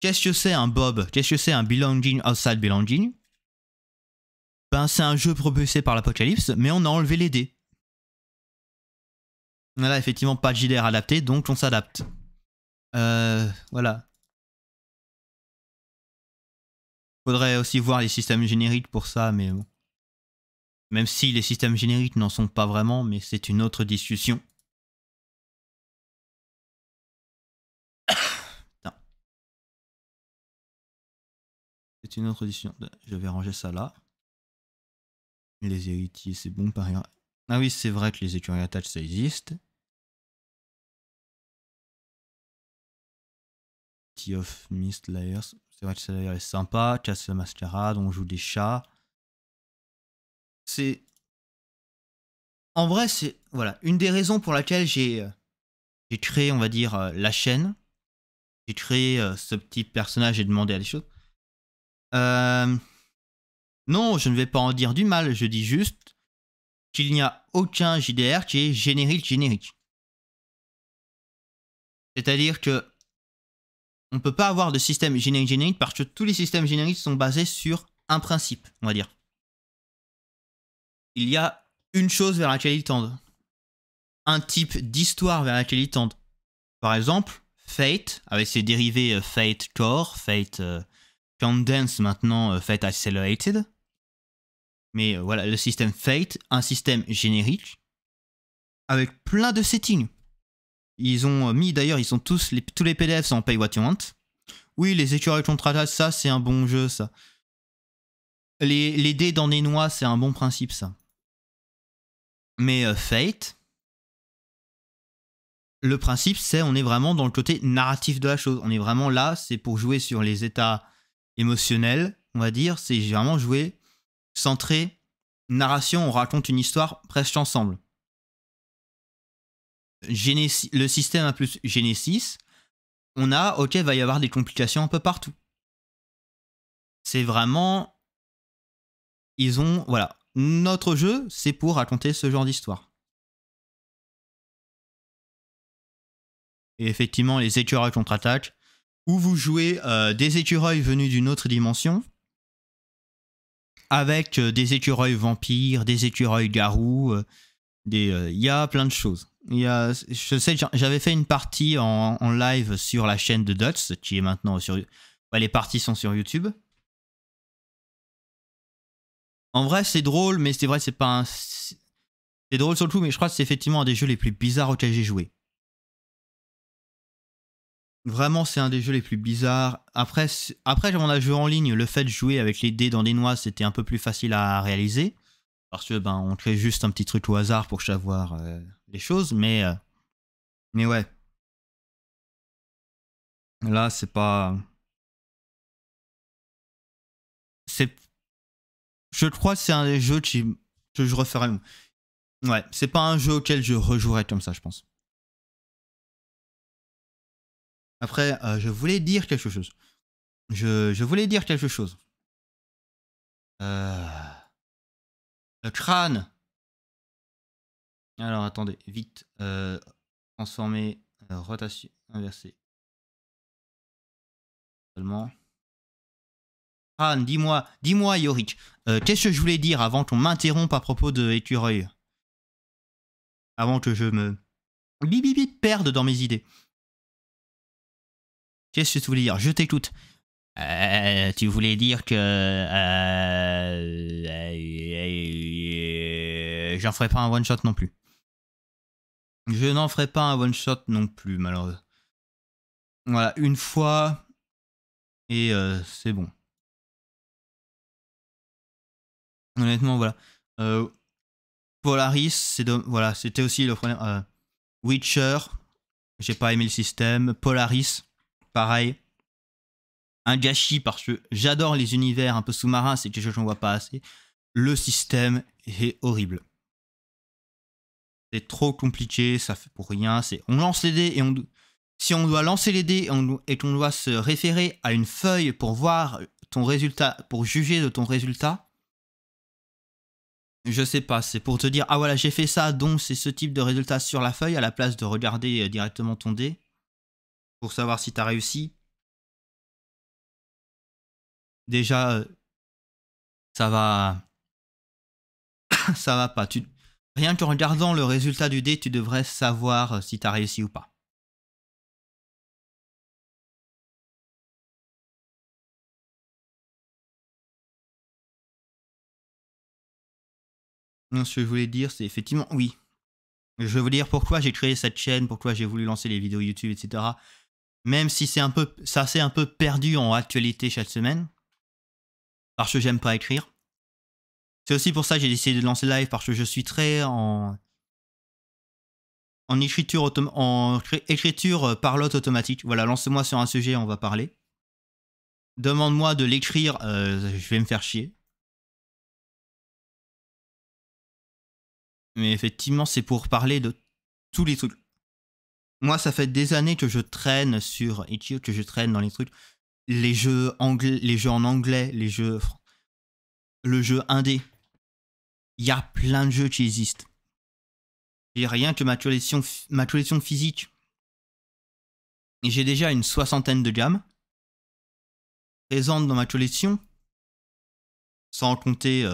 qu'est-ce que c'est un Bob? Qu'est-ce que c'est un Belonging Outside Belonging? Ben, c'est un jeu propulsé par l'Apocalypse, mais on a enlevé les dés. Là, effectivement, pas de JDR adapté, donc on s'adapte. Voilà. Faudrait aussi voir les systèmes génériques pour ça, mais bon. Même si les systèmes génériques n'en sont pas vraiment, mais c'est une autre discussion. C'est une autre discussion. Je vais ranger ça là. Les héritiers, c'est bon par ailleurs. Ah oui, c'est vrai que les écuries attach, ça existe. Tea of Mist Layers. C'est vrai que ça est sympa. Casse la mascarade, on joue des chats. C'est... En vrai, c'est... Voilà. Une des raisons pour laquelle j'ai créé, on va dire, la chaîne. J'ai créé ce petit personnage et demandé à des choses. Non, je ne vais pas en dire du mal. Je dis juste qu'il n'y a aucun JDR qui est générique. C'est-à-dire que on ne peut pas avoir de système générique parce que tous les systèmes génériques sont basés sur un principe, on va dire. Il y a une chose vers laquelle ils tendent. Un type d'histoire vers laquelle ils tendent. Par exemple, Fate, avec ses dérivés Fate Core, Fate Condensed, maintenant Fate Accelerated. Mais voilà, le système Fate, un système générique, avec plein de settings. Ils ont mis, d'ailleurs, ils sont tous les PDF sont en Pay What You Want. Oui, les écureuils contre-attaque, ça, c'est un bon jeu, ça. Les dés dans les noix, c'est un bon principe, ça. Mais Fate, le principe, c'est on est vraiment dans le côté narratif de la chose. On est vraiment là, c'est pour jouer sur les états émotionnels, on va dire. C'est vraiment jouer centré, narration, on raconte une histoire presque ensemble. Le système A plus Genesis, on a, ok, va y avoir des complications un peu partout. C'est vraiment... Ils ont... Voilà. Notre jeu, c'est pour raconter ce genre d'histoire. Et effectivement, les écureuils contre-attaque, où vous jouez des écureuils venus d'une autre dimension, avec des écureuils vampires, des écureuils garous, il y a plein de choses. Je sais que j'avais fait une partie en live sur la chaîne de Dots, qui est maintenant sur... les parties sont sur YouTube. En vrai, c'est drôle, mais c'est vrai, c'est pas un... C'est drôle sur le coup, mais je crois que c'est effectivement un des jeux les plus bizarres auxquels j'ai joué. Vraiment, c'est un des jeux les plus bizarres. Après, on a joué en ligne, le fait de jouer avec les dés dans des noix, c'était un peu plus facile à réaliser. Parce que, on crée juste un petit truc au hasard pour savoir les choses, mais ouais. Là, c'est pas... Je crois que c'est un des jeux que je referais. Ouais, c'est pas un jeu auquel je rejouerais comme ça, je pense. Après, je voulais dire quelque chose. Je voulais dire quelque chose. Le crâne. Alors, attendez, vite. Transformer, rotation inversée. Seulement. Crâne, dis-moi, Yorick. Qu'est-ce que je voulais dire avant qu'on m'interrompe à propos de écureuil? Avant que je me perde dans mes idées. Qu'est-ce que tu voulais dire? Je t'écoute. Tu voulais dire que... j'en ferai pas un one-shot non plus. Je n'en ferai pas un one-shot non plus, malheureusement. Voilà, une fois... Et c'est bon. Honnêtement, voilà. Polaris, voilà, c'était aussi le problème. Witcher, j'ai pas aimé le système. Polaris, pareil. un gâchis parce que j'adore les univers un peu sous-marins, c'est quelque chose qu'on voit pas assez. Le système est horrible. C'est trop compliqué, ça fait pour rien. On lance les dés et si on doit lancer les dés et qu'on doit se référer à une feuille pour voir ton résultat, pour juger de ton résultat, je sais pas, c'est pour te dire ah voilà j'ai fait ça donc c'est ce type de résultat sur la feuille à la place de regarder directement ton dé pour savoir si t'as réussi. Déjà ça va ça va pas. Rien qu'en regardant le résultat du dé tu devrais savoir si t'as réussi ou pas. Non, ce que je voulais dire c'est effectivement oui. Je vais vous dire pourquoi j'ai créé cette chaîne, pourquoi j'ai voulu lancer les vidéos YouTube, etc. Même si ça s'est un peu perdu en actualité chaque semaine, parce que j'aime pas écrire. C'est aussi pour ça que j'ai décidé de lancer live, parce que je suis très en écriture parlotte automatique. Voilà, lance-moi sur un sujet, on va parler. Demande-moi de l'écrire, je vais me faire chier. Mais effectivement, c'est pour parler de tous les trucs. Moi, ça fait des années que je traîne sur Itch.io, que je traîne dans les trucs. Les jeux en anglais, le jeu indé. Il y a plein de jeux qui existent. Et rien que ma collection physique, j'ai déjà une 60aine de gammes présentes dans ma collection, sans compter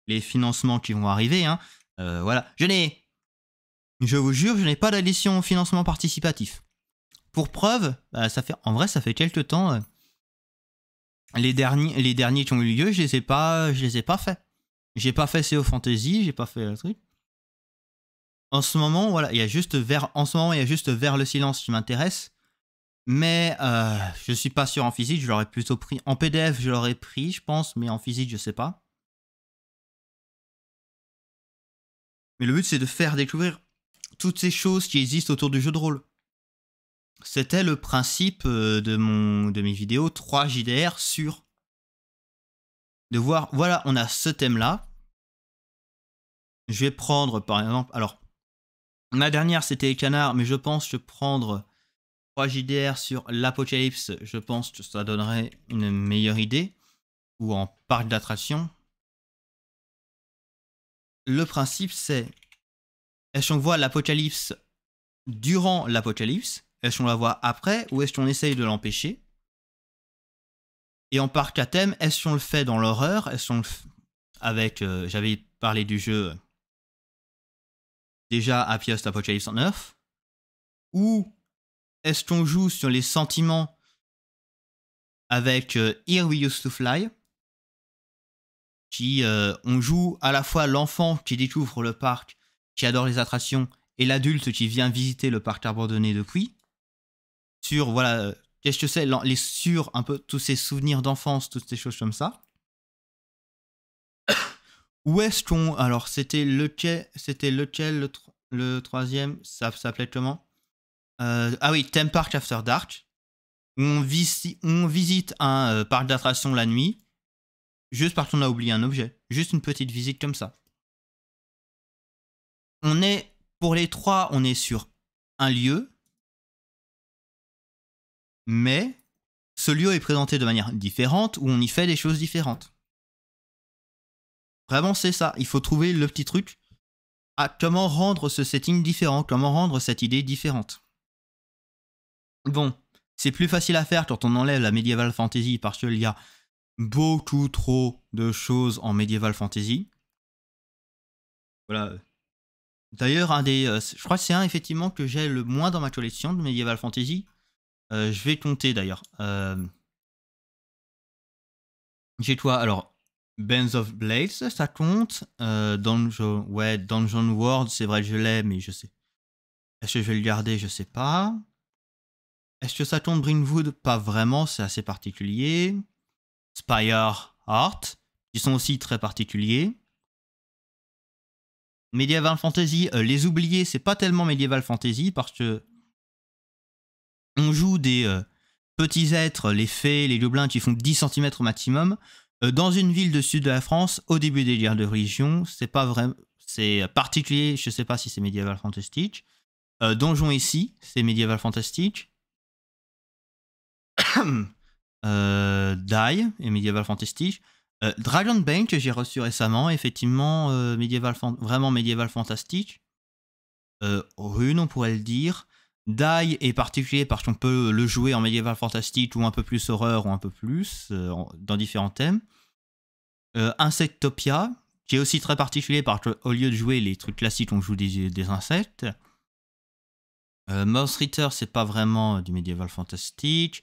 les financements qui vont arriver. Hein. Voilà, je vous jure, je n'ai pas d'addition au financement participatif. Pour preuve, en vrai, ça fait quelques temps. Les derniers qui ont eu lieu, je les ai pas faits. J'ai pas fait CO Fantasy, j'ai pas fait le truc. En ce moment, voilà, il y a juste vers le silence qui m'intéresse. Mais je suis pas sûr en physique, je l'aurais plutôt pris. En PDF, je l'aurais pris, je pense, mais en physique, je sais pas. Mais le but, c'est de faire découvrir toutes ces choses qui existent autour du jeu de rôle. C'était le principe de mes vidéos 3 JDR sur. De voir, voilà, on a ce thème-là. Je vais prendre, par exemple, alors, ma dernière, c'était les canards, mais je pense que prendre 3 JDR sur l'apocalypse, je pense que ça donnerait une meilleure idée. Ou en parc d'attraction. Le principe, c'est est-ce qu'on voit l'apocalypse durant l'apocalypse? Est-ce qu'on la voit après? Ou est-ce qu'on essaye de l'empêcher? Et en parc à thème, est-ce qu'on le fait dans l'horreur? Est-ce qu'on le fait avec... j'avais parlé du jeu déjà Happiest Apocalypse on Earth. Ou est-ce qu'on joue sur les sentiments avec Here We Used to Fly? Qui on joue à la fois l'enfant qui découvre le parc, qui adore les attractions, et l'adulte qui vient visiter le parc abandonné depuis. Sur, voilà, qu'est-ce que c'est, sur un peu tous ces souvenirs d'enfance, toutes ces choses comme ça. Où est-ce qu'on... Alors, c'était lequel le troisième, ça s'appelait comment ah oui, Theme Park After Dark. On visite un parc d'attractions la nuit, juste parce qu'on a oublié un objet. Juste une petite visite comme ça. Pour les trois, on est sur un lieu, mais ce lieu est présenté de manière différente où on y fait des choses différentes. Vraiment, c'est ça. Il faut trouver le petit truc à comment rendre ce setting différent, comment rendre cette idée différente. Bon, c'est plus facile à faire quand on enlève la medieval fantasy parce qu'il y a beaucoup trop de choses en medieval fantasy. Voilà. D'ailleurs, je crois que c'est un effectivement que j'ai le moins dans ma collection de medieval fantasy. Je vais compter d'ailleurs. J'ai quoi? Alors, Bands of Blades, ça compte. Dungeon World, c'est vrai que je l'ai, mais je sais. Est-ce que je vais le garder? Je sais pas. Est-ce que ça compte Brynwood? Pas vraiment, c'est assez particulier. Spire Heart, qui sont aussi très particuliers. Medieval Fantasy, les oubliés, c'est pas tellement Medieval Fantasy parce que on joue des petits êtres, les fées, les gobelins qui font 10 centimètres au maximum, dans une ville de sud de la France, au début des guerres de religion. C'est pas vrai, c'est particulier, je sais pas si c'est médiéval fantastique. Donjon ici, c'est médiéval fantastique. Die et médiéval fantastique. Dragonbane que j'ai reçu récemment, effectivement, vraiment médiéval fantastique. Rune, on pourrait le dire. Die est particulier parce qu'on peut le jouer en médiéval fantastique ou un peu plus horreur ou un peu plus dans différents thèmes. Insectopia, qui est aussi très particulier parce qu'au lieu de jouer les trucs classiques, on joue des insectes. Mouse Ritter, c'est pas vraiment du médiéval fantastique.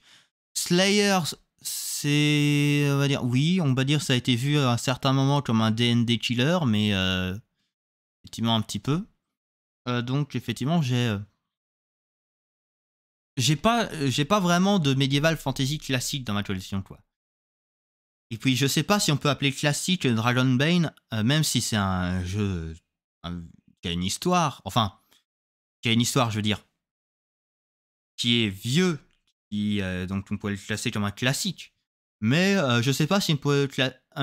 Slayer, c'est, on va dire, oui, on va dire ça a été vu à un certain moment comme un D&D killer, mais effectivement un petit peu. Donc effectivement, j'ai pas vraiment de médiéval fantasy classique dans ma collection, quoi. Et puis je sais pas si on peut appeler classique Dragonbane, même si c'est un jeu qui a une histoire, enfin, qui a une histoire, je veux dire, qui est vieux, donc on pourrait le classer comme un classique. Mais je sais pas si on peut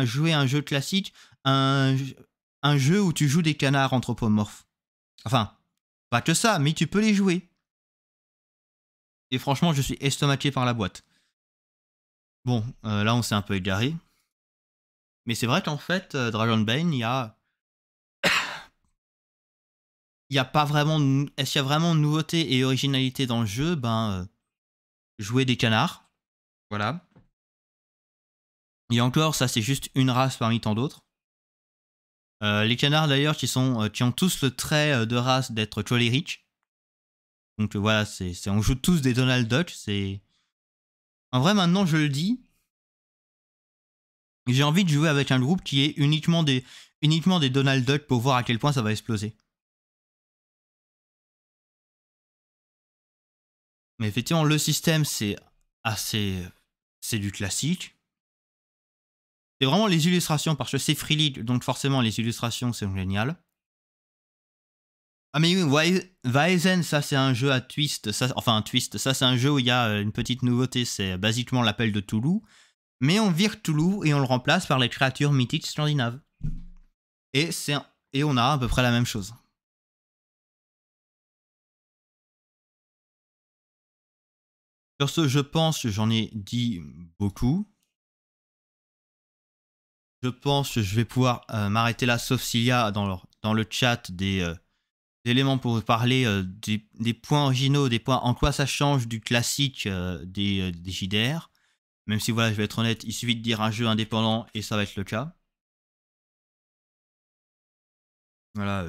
jouer un jeu classique, un jeu où tu joues des canards anthropomorphes. Enfin, pas que ça, mais tu peux les jouer. Et franchement, je suis estomaqué par la boîte. Bon, là on s'est un peu égaré. Mais c'est vrai qu'en fait, Dragonbane, il y a pas vraiment. Est-ce qu'il y a vraiment nouveauté et originalité dans le jeu? Jouer des canards. Voilà. Et encore, ça c'est juste une race parmi tant d'autres. Les canards d'ailleurs qui ont tous le trait de race d'être colériques. Donc voilà, on joue tous des Donald Duck. En vrai, maintenant je le dis, j'ai envie de jouer avec un groupe qui est uniquement des Donald Duck pour voir à quel point ça va exploser. Mais effectivement, le système c'est du classique. C'est vraiment les illustrations, parce que c'est Free League, donc forcément les illustrations c'est génial. Ah mais oui, Weizen, ça c'est un jeu à twist, ça c'est un jeu où il y a une petite nouveauté, c'est basiquement l'appel de Toulouse, mais on vire Toulouse et on le remplace par les créatures mythiques scandinaves. Et on a à peu près la même chose. Sur ce, je pense que j'en ai dit beaucoup. Je pense que je vais pouvoir m'arrêter là, sauf s'il y a dans le chat des éléments pour parler des points originaux, des points en quoi ça change du classique des JDR. Même si voilà, je vais être honnête, il suffit de dire un jeu indépendant et ça va être le cas. Voilà,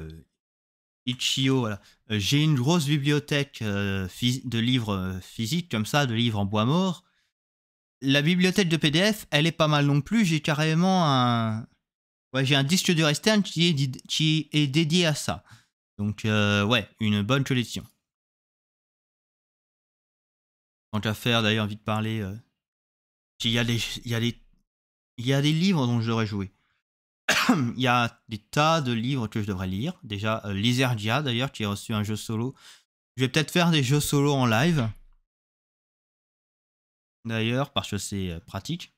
Itch.io, voilà. J'ai une grosse bibliothèque de livres physiques comme ça, de livres en bois mort. La bibliothèque de PDF, elle est pas mal non plus. J'ai carrément j'ai un disque dur externe qui est dédié à ça. Donc ouais, une bonne collection. Tant qu'à faire, d'ailleurs, envie de parler. Il y a des livres dont je devrais jouer. Il y a des tas de livres que je devrais lire. Déjà, Lizardia, d'ailleurs, qui a reçu un jeu solo. Je vais peut-être faire des jeux solo en live. D'ailleurs, parce que c'est pratique.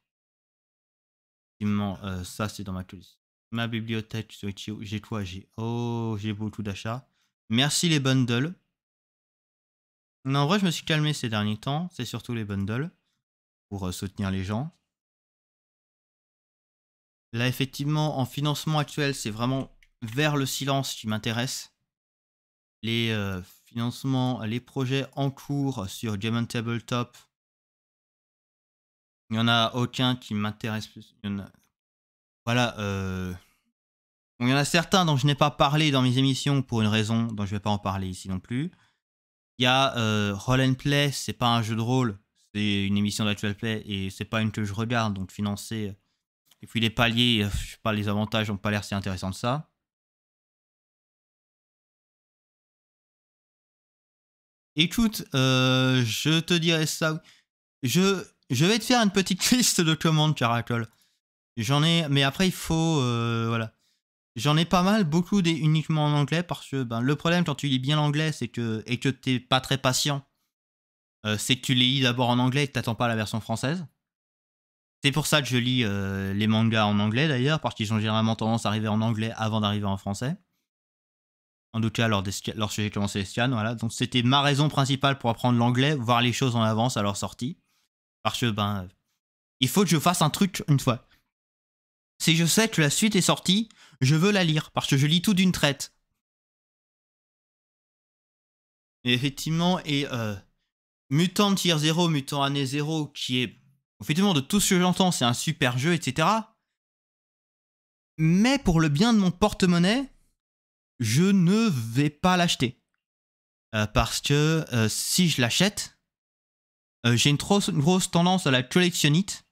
Ça, c'est dans ma bibliothèque sur Itch.io. J'ai quoi? J'ai beaucoup d'achats. Merci les bundles. Non, en vrai, je me suis calmé ces derniers temps. C'est surtout les bundles pour soutenir les gens. Là, effectivement, en financement actuel, c'est vraiment vers le silence qui m'intéresse. Les financements, les projets en cours sur Diamond Tabletop, il n'y en a aucun qui m'intéresse plus. Voilà, il y en a certains dont je n'ai pas parlé dans mes émissions pour une raison dont je ne vais pas en parler ici non plus. Il y a Roll and Play, c'est pas un jeu de rôle, c'est une émission d'actual play et c'est pas une que je regarde, donc financer. Et puis les paliers, je sais pas, les avantages n'ont pas l'air si intéressants de ça. Écoute, je te dirais ça. Je vais te faire une petite liste de commandes, Caracol. J'en ai, mais après il faut, voilà. J'en ai pas mal, beaucoup uniquement en anglais parce que le problème quand tu lis bien l'anglais, c'est que t'es pas très patient. c'est que tu les lis d'abord en anglais et que t'attends pas la version française. C'est pour ça que je lis les mangas en anglais d'ailleurs, parce qu'ils ont généralement tendance à arriver en anglais avant d'arriver en français. En tout cas, lorsque j'ai commencé les scans, voilà. Donc c'était ma raison principale pour apprendre l'anglais, voir les choses en avance à leur sortie. Parce que, il faut que je fasse un truc une fois. Si je sais que la suite est sortie, je veux la lire, parce que je lis tout d'une traite. Et effectivement, Mutant Tier 0, Mutant Année 0, qui est, effectivement, de tout ce que j'entends, c'est un super jeu, etc. Mais pour le bien de mon porte-monnaie, je ne vais pas l'acheter. Parce que si je l'achète, j'ai une grosse tendance à la collectionnite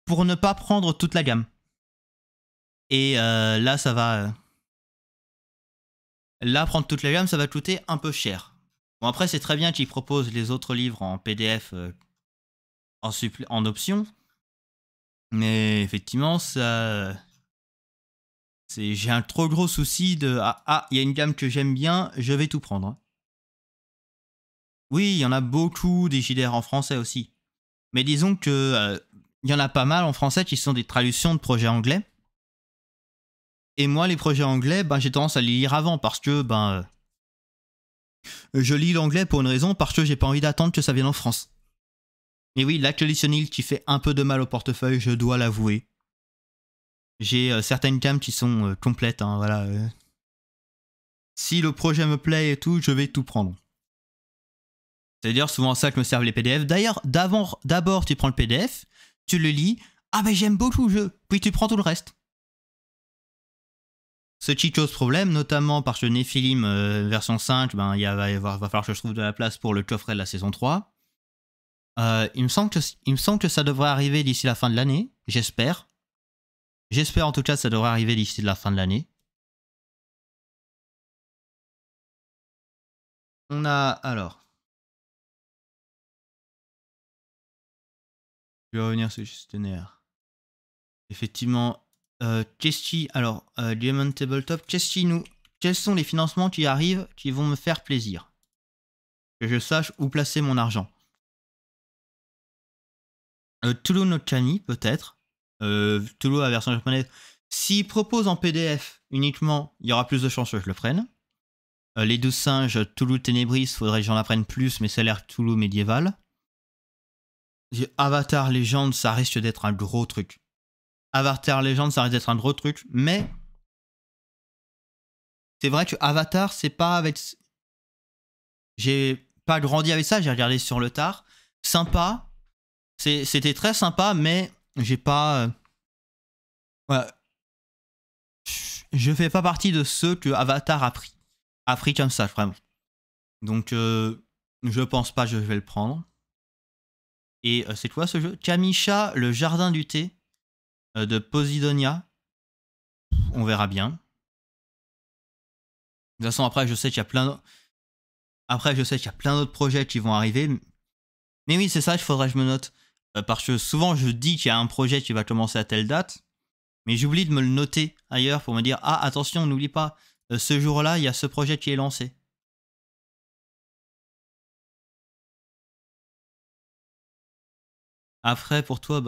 pour ne pas prendre toute la gamme. Et là, ça va... là, prendre toute la gamme, ça va coûter un peu cher. Bon, après, c'est très bien qu'ils proposent les autres livres en PDF en option. Mais effectivement, ça... j'ai un trop gros souci de... il y a une gamme que j'aime bien, je vais tout prendre. Oui, il y en a beaucoup des JDR en français aussi. Mais disons que il y en a pas mal en français qui sont des traductions de projets anglais. Et moi, les projets anglais, j'ai tendance à les lire avant parce que je lis l'anglais pour une raison, parce que j'ai pas envie d'attendre que ça vienne en France. Et oui, l'actualisationnil qui fait un peu de mal au portefeuille, je dois l'avouer. J'ai certaines gammes qui sont complètes, hein, voilà. Si le projet me plaît et tout, je vais tout prendre. C'est d'ailleurs souvent ça que me servent les PDF. D'ailleurs, d'abord tu prends le PDF, tu le lis, j'aime beaucoup le jeu, puis tu prends tout le reste. Ce qui cause problème, notamment parce que Nephilim version 5, va falloir que je trouve de la place pour le coffret de la saison 3. Il me semble que ça devrait arriver d'ici la fin de l'année, j'espère. J'espère en tout cas que ça devrait arriver d'ici la fin de l'année. On a alors... Je vais revenir sur le gestionnaire. Effectivement, Diamond Tabletop, quels sont les financements qui arrivent qui vont me faire plaisir? Que je sache où placer mon argent. Toulouse no Kani, peut-être. Toulouse, la version japonaise. S'il propose en PDF uniquement, il y aura plus de chances que je le prenne. Les 12 singes, Toulouse Ténébris, faudrait que j'en apprenne plus, mais ça a l'air Toulouse médiéval. Avatar Legend, ça risque d'être un gros truc. Avatar Legend, ça risque d'être un gros truc, mais c'est vrai que Avatar, c'est pas avec... J'ai pas grandi avec ça, j'ai regardé sur le tard. Sympa. C'était très sympa, mais j'ai pas... Ouais. Je fais pas partie de ceux que Avatar a pris. A pris comme ça, vraiment. Donc, je pense pas que je vais le prendre. Et c'est quoi ce jeu? Kamisha, le jardin du thé de Posidonia. On verra bien. De toute façon, après, je sais qu'il y a plein d'autres projets qui vont arriver. Mais oui, c'est ça, il faudrait que je me note. Parce que souvent, je dis qu'il y a un projet qui va commencer à telle date. Mais j'oublie de me le noter ailleurs pour me dire, attention, n'oublie pas, ce jour-là, il y a ce projet qui est lancé. Après, pour toi,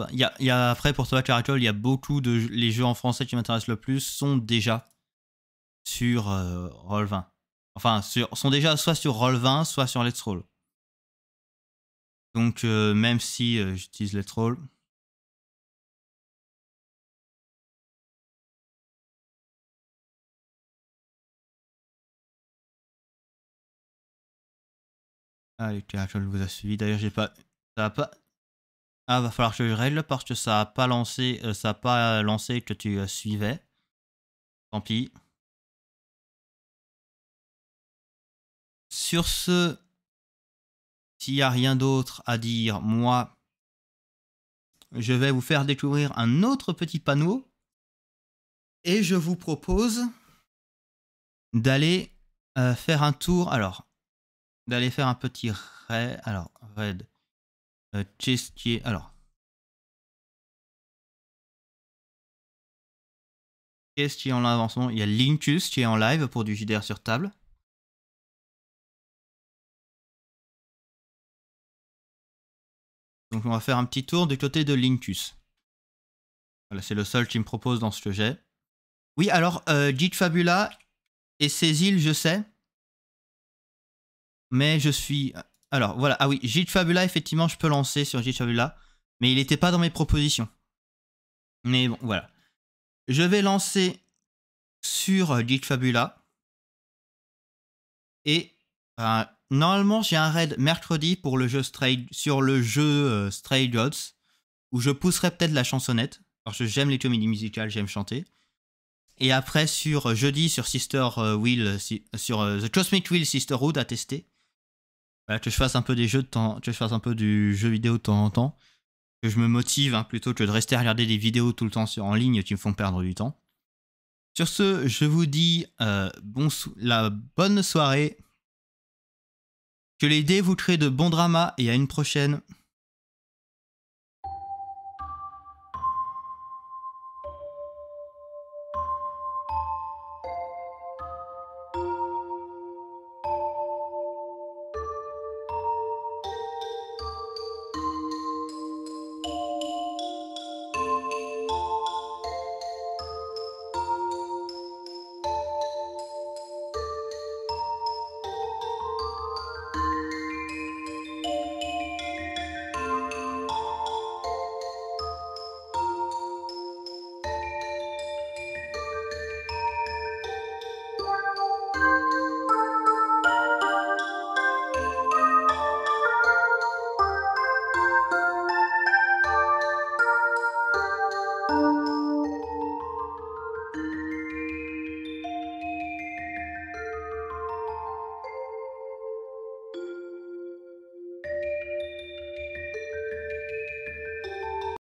après, pour toi, Caracol, il y a beaucoup de... Les jeux en français qui m'intéressent le plus sont déjà sur Roll20. Enfin, sont déjà soit sur Roll20, soit sur Let's Roll. Donc, même si j'utilise Let's Roll... Allez, Caracol vous a suivi. D'ailleurs, j'ai pas... Ça va pas... va falloir que je règle parce que ça a pas lancé que tu suivais. Tant pis. Sur ce, s'il n'y a rien d'autre à dire, moi, je vais vous faire découvrir un autre petit panneau. Et je vous propose d'aller faire un tour. Alors, d'aller faire un petit raid. Alors, raid. Chess qui est... Alors. Qu'est-ce qui est en avancement? Il y a Linkus qui est en live pour du JDR sur table. Donc on va faire un petit tour du côté de Lincus. Voilà, c'est le seul qui me propose dans ce que j'ai. Oui, alors, Git Fabula et ses îles, je sais. Mais je suis... Alors, voilà. Ah oui, Git Fabula, effectivement, je peux lancer sur Git Fabula. Mais il n'était pas dans mes propositions. Mais bon, voilà. Je vais lancer sur Git Fabula. Et normalement, j'ai un raid mercredi pour le jeu sur le jeu Stray Gods, où je pousserai peut-être la chansonnette. Parce que j'aime les comédies musicales, j'aime chanter. Et après, sur jeudi, sur Sister Wheel, sur The Cosmic Wheel Sisterhood à tester. Voilà, que je fasse un peu des jeux de temps, que je fasse un peu du jeu vidéo de temps en temps. Que je me motive, hein, plutôt que de rester à regarder des vidéos tout le temps en ligne qui me font perdre du temps. Sur ce, je vous dis la bonne soirée. Que les dés vous créent de bons dramas et à une prochaine.